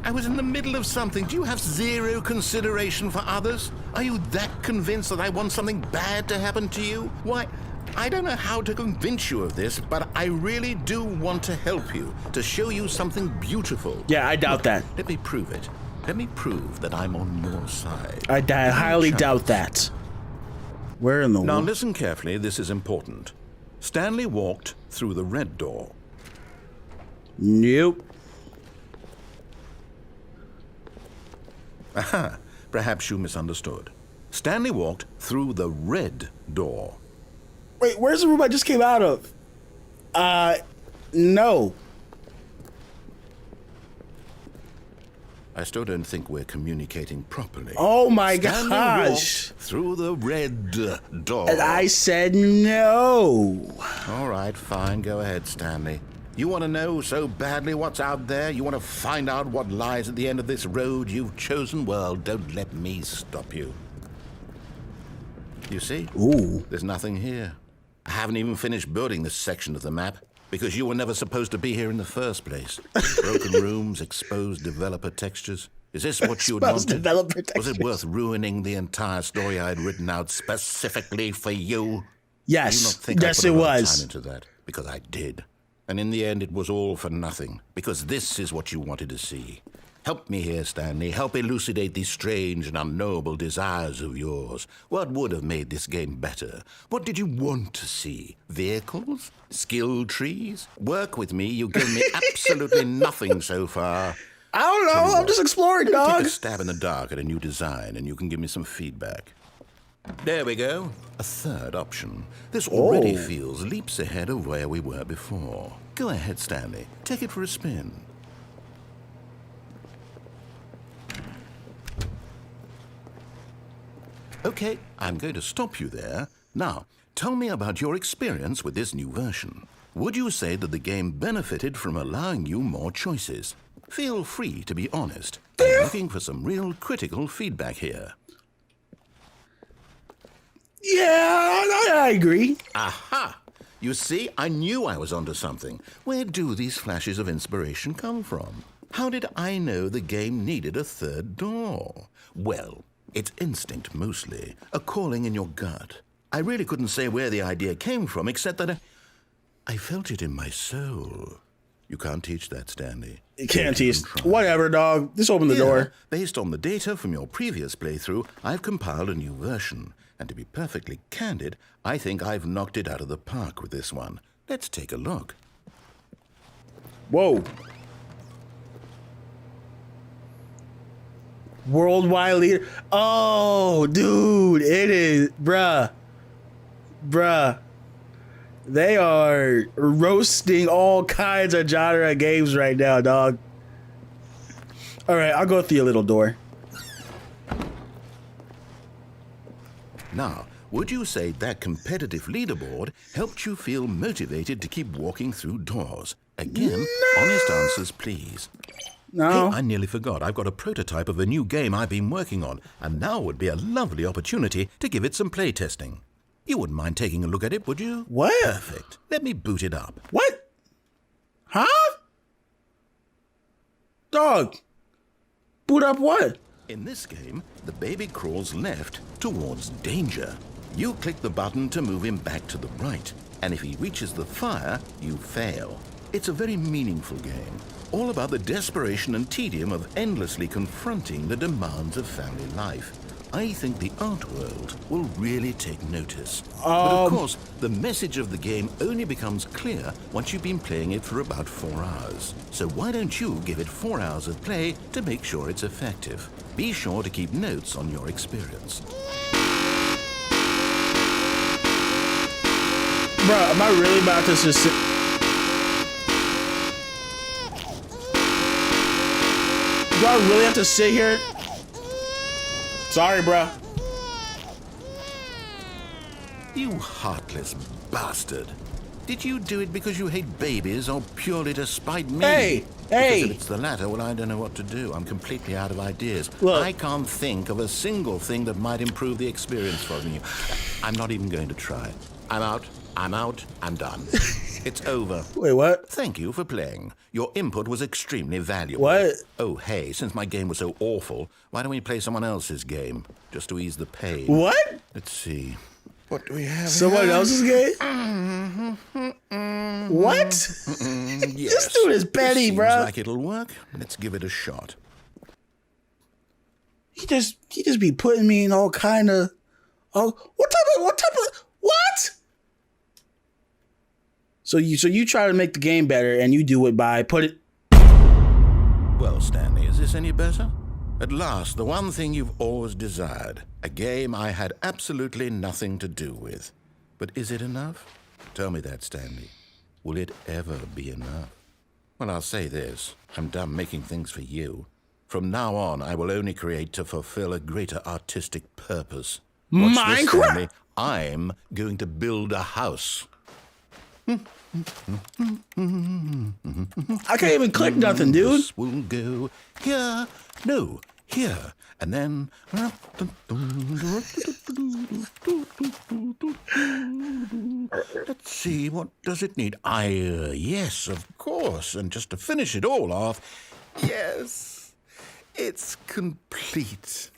I was in the middle of something. Do you have zero consideration for others? Are you that convinced that I want something bad to happen to you? Why, I don't know how to convince you of this, but I really do want to help you, to show you something beautiful. Yeah, I doubt that. Let me prove it. Let me prove that I'm on your side. I highly doubt that. Where in the world? Now listen carefully, this is important. Stanley walked through the red door. Nope. Aha, perhaps you misunderstood. Stanley walked through the red door. Wait, where's the room I just came out of? No. I still don't think we're communicating properly. Oh my Stanley gosh. walked through the red door. And I said no. All right, fine. Go ahead, Stanley. You want to know so badly what's out there? You want to find out what lies at the end of this road you've chosen? Well, don't let me stop you. You see? Ooh. There's nothing here. I haven't even finished building this section of the map because you were never supposed to be here in the first place. Broken rooms, exposed developer textures. Is this what you had Exposed wanted? developer Was it textures. worth ruining the entire story I had written out specifically for you? Do you not Yes. think I Yes, put it a lot of was. time into that? Because I did. And in the end, it was all for nothing. Because this is what you wanted to see. Help me here, Stanley. Help elucidate these strange and unknowable desires of yours. What would have made this game better? What did you want to see? Vehicles? Skill trees? Work with me. You gave me absolutely nothing so far. I don't know. I'm just exploring, Take dog. a stab in the dark at a new design, and you can give me some feedback. There we go. A third option. This already feels leaps ahead of where we were before. Go ahead, Stanley. Take it for a spin. Okay, I'm going to stop you there. Now, tell me about your experience with this new version. Would you say that the game benefited from allowing you more choices? Feel free to be honest. I'm looking for some real critical feedback here. Yeah, I agree. Aha! You see, I knew I was onto something. Where do these flashes of inspiration come from? How did I know the game needed a third door? Well, it's instinct mostly, a calling in your gut. I really couldn't say where the idea came from, except that I felt it in my soul. You can't teach that, Stanley. You can't Don't even tease. try. Whatever, dog. Just open the Here, door. based on the data from your previous playthrough, I've compiled a new version. And to be perfectly candid, I think I've knocked it out of the park with this one. Let's take a look. Whoa. Worldwide leader. Oh, dude. It is. Bruh. They are roasting all kinds of genre games right now, dog. All right, I'll go through your little door. Now, would you say that competitive leaderboard helped you feel motivated to keep walking through doors? Again, honest answers, please. No. Hey, I nearly forgot. I've got a prototype of a new game I've been working on, and now would be a lovely opportunity to give it some playtesting. You wouldn't mind taking a look at it, would you? What? Perfect. Let me boot it up. What? Huh? Dog. Boot up what? In this game, the baby crawls left towards danger. You click the button to move him back to the right, and if he reaches the fire, you fail. It's a very meaningful game, all about the desperation and tedium of endlessly confronting the demands of family life. I think the art world will really take notice. But of course, the message of the game only becomes clear once you've been playing it for about 4 hours. So why don't you give it 4 hours of play to make sure it's effective? Be sure to keep notes on your experience. Bro, am I really about to just sit? Do I really have to sit here? Sorry, bro. You heartless bastard. Did you do it because you hate babies or purely to spite me? Hey, Because if it's the latter, well, I don't know what to do. I'm completely out of ideas. Look. I can't think of a single thing that might improve the experience for you. I'm not even going to try. I'm out. I'm done. It's over. Wait, what? Thank you for playing. Your input was extremely valuable. What? Oh, hey, since my game was so awful, why don't we play someone else's game? Just to ease the pain. What? Let's see. What do we have Someone here? else's game? What? Yes. This dude is petty, Seems bro. like it'll work. Let's give it a shot. He just be putting me in all kind of. Oh, what? So you try to make the game better, and you do it by Well, Stanley, is this any better? At last, the one thing you've always desired. A game I had absolutely nothing to do with. But is it enough? Tell me that, Stanley. Will it ever be enough? Well, I'll say this. I'm done making things for you. From now on, I will only create to fulfill a greater artistic purpose. Watch this, Stanley. I'm going to build a house. I can't even click nothing, dude. This will go here. No, here. And then... Let's see, what does it need? Yes, of course. And just to finish it all off, yes, it's complete.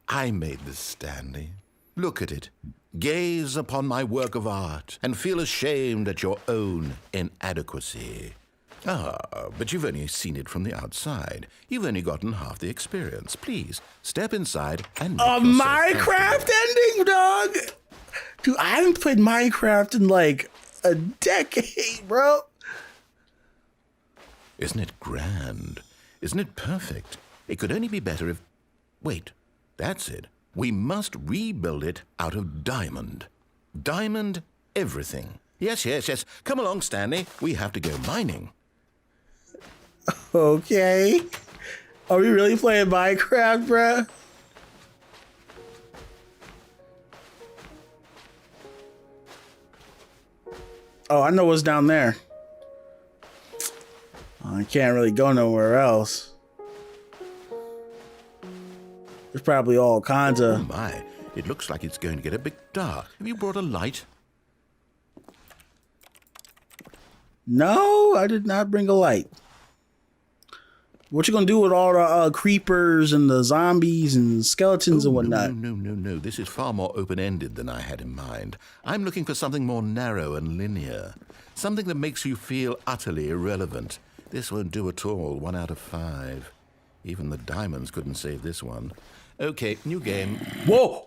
I made this, Stanley. Look at it. Gaze upon my work of art and feel ashamed at your own inadequacy. Ah, but you've only seen it from the outside. You've only gotten half the experience. Please, step inside and make A Minecraft ending, dog? Dude, I haven't played Minecraft in like a decade, bro. Isn't it grand? Isn't it perfect? It could only be better if... Wait, that's it. We must rebuild it out of diamond. Diamond everything. Yes. Come along, Stanley. We have to go mining. Okay. Are we really playing Minecraft, bruh? Oh, I know what's down there. I can't really go nowhere else. There's probably all kinds Oh of... my, it looks like it's going to get a bit dark. Have you brought a light? No, I did not bring a light. What you gonna do with all the creepers and the zombies and skeletons and whatnot? No. This is far more open-ended than I had in mind. I'm looking for something more narrow and linear. Something that makes you feel utterly irrelevant. This won't do at all. 1 out of 5. Even the diamonds couldn't save this one. Okay, new game. Whoa!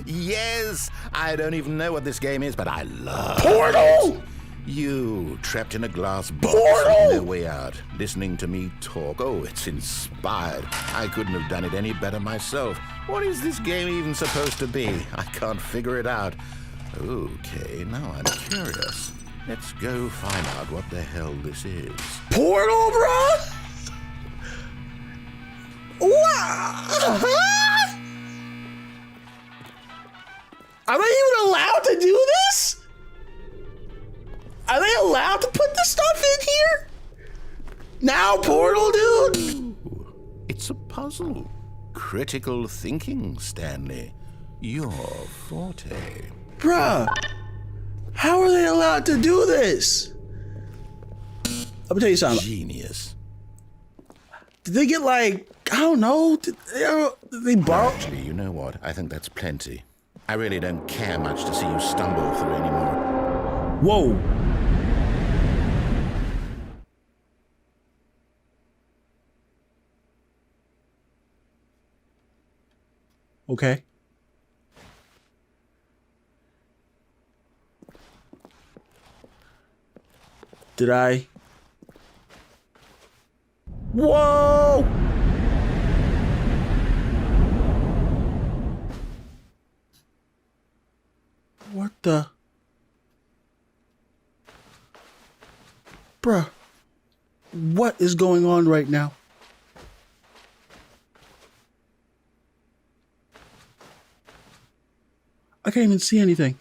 Yes! I don't even know what this game is, but I love Portal! it. You, trapped in a glass box, Portal! no way out, listening to me talk. Oh, it's inspired. I couldn't have done it any better myself. What is this game even supposed to be? I can't figure it out. Okay, now I'm curious. Let's go find out what the hell this is. Portal, bro? What? Are they even allowed to do this? Are they allowed to put this stuff in here? Now, Portal, dude? Ooh, it's a puzzle. Critical thinking, Stanley. Your forte. Bruh, how are they allowed to do this? I'm gonna tell you something. Genius. Did they get like, I don't know, did they borrow? Actually, you know what? I think that's plenty. I really don't care much to see you stumble through anymore. Whoa. Okay. Did I? Whoa! What the? Bruh. What is going on right now? I can't even see anything.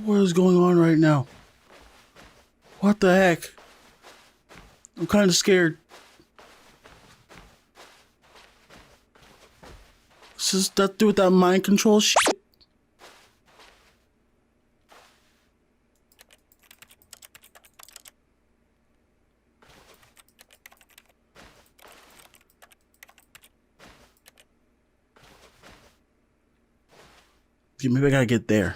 What is going on right now? What the heck? I'm kind of scared. This is that do with that mind control shit. Yeah, maybe I gotta get there.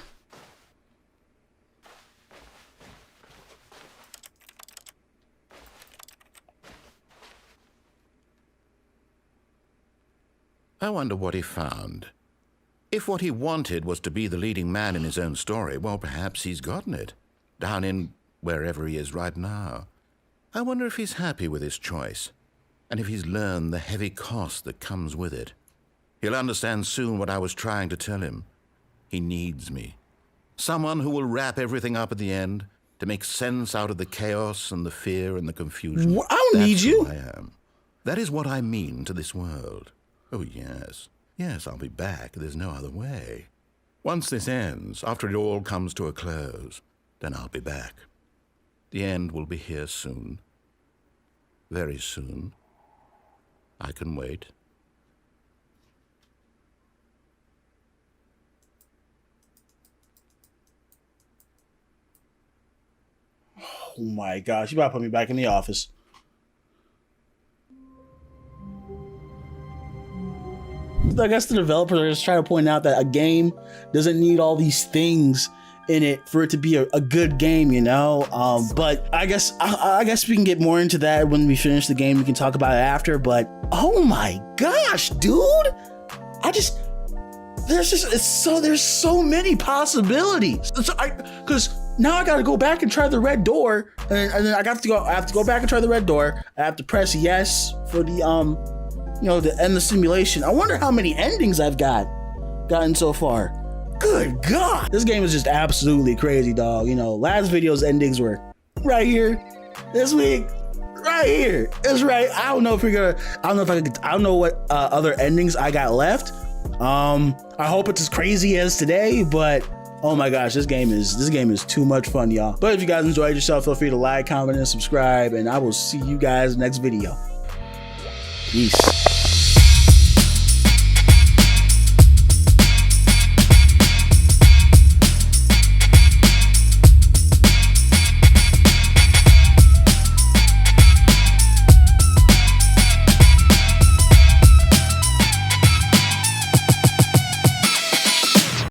I wonder what he found. If what he wanted was to be the leading man in his own story, well, perhaps he's gotten it, down in wherever he is right now. I wonder if he's happy with his choice, and if he's learned the heavy cost that comes with it. He'll understand soon what I was trying to tell him. He needs me. Someone who will wrap everything up at the end to make sense out of the chaos and the fear and the confusion. I don't need you. That's who I am. That is what I mean to this world. Oh, yes. Yes, I'll be back. There's no other way. Once this ends, after it all comes to a close, then I'll be back. The end will be here soon. Very soon. I can wait. Oh my gosh, you about to put me back in the office. I guess the developers are just trying to point out that a game doesn't need all these things in it for it to be a good game, you know. But I guess we can get more into that when we finish the game. We can talk about it after. But oh my gosh, dude! There's so many possibilities. Because now I gotta go back and try the red door, and then I have to go back and try the red door. I have to press yes for the to end the simulation. I wonder how many endings I've gotten so far. Good God, this game is just absolutely crazy, dog. Last video's endings were right here. This week, right here. It's right. I don't know what other endings I got left. I hope it's as crazy as today, but oh my gosh, this game is too much fun, y'all. But if you guys enjoyed yourself, feel free to like, comment, and subscribe, and I will see you guys next video. Peace.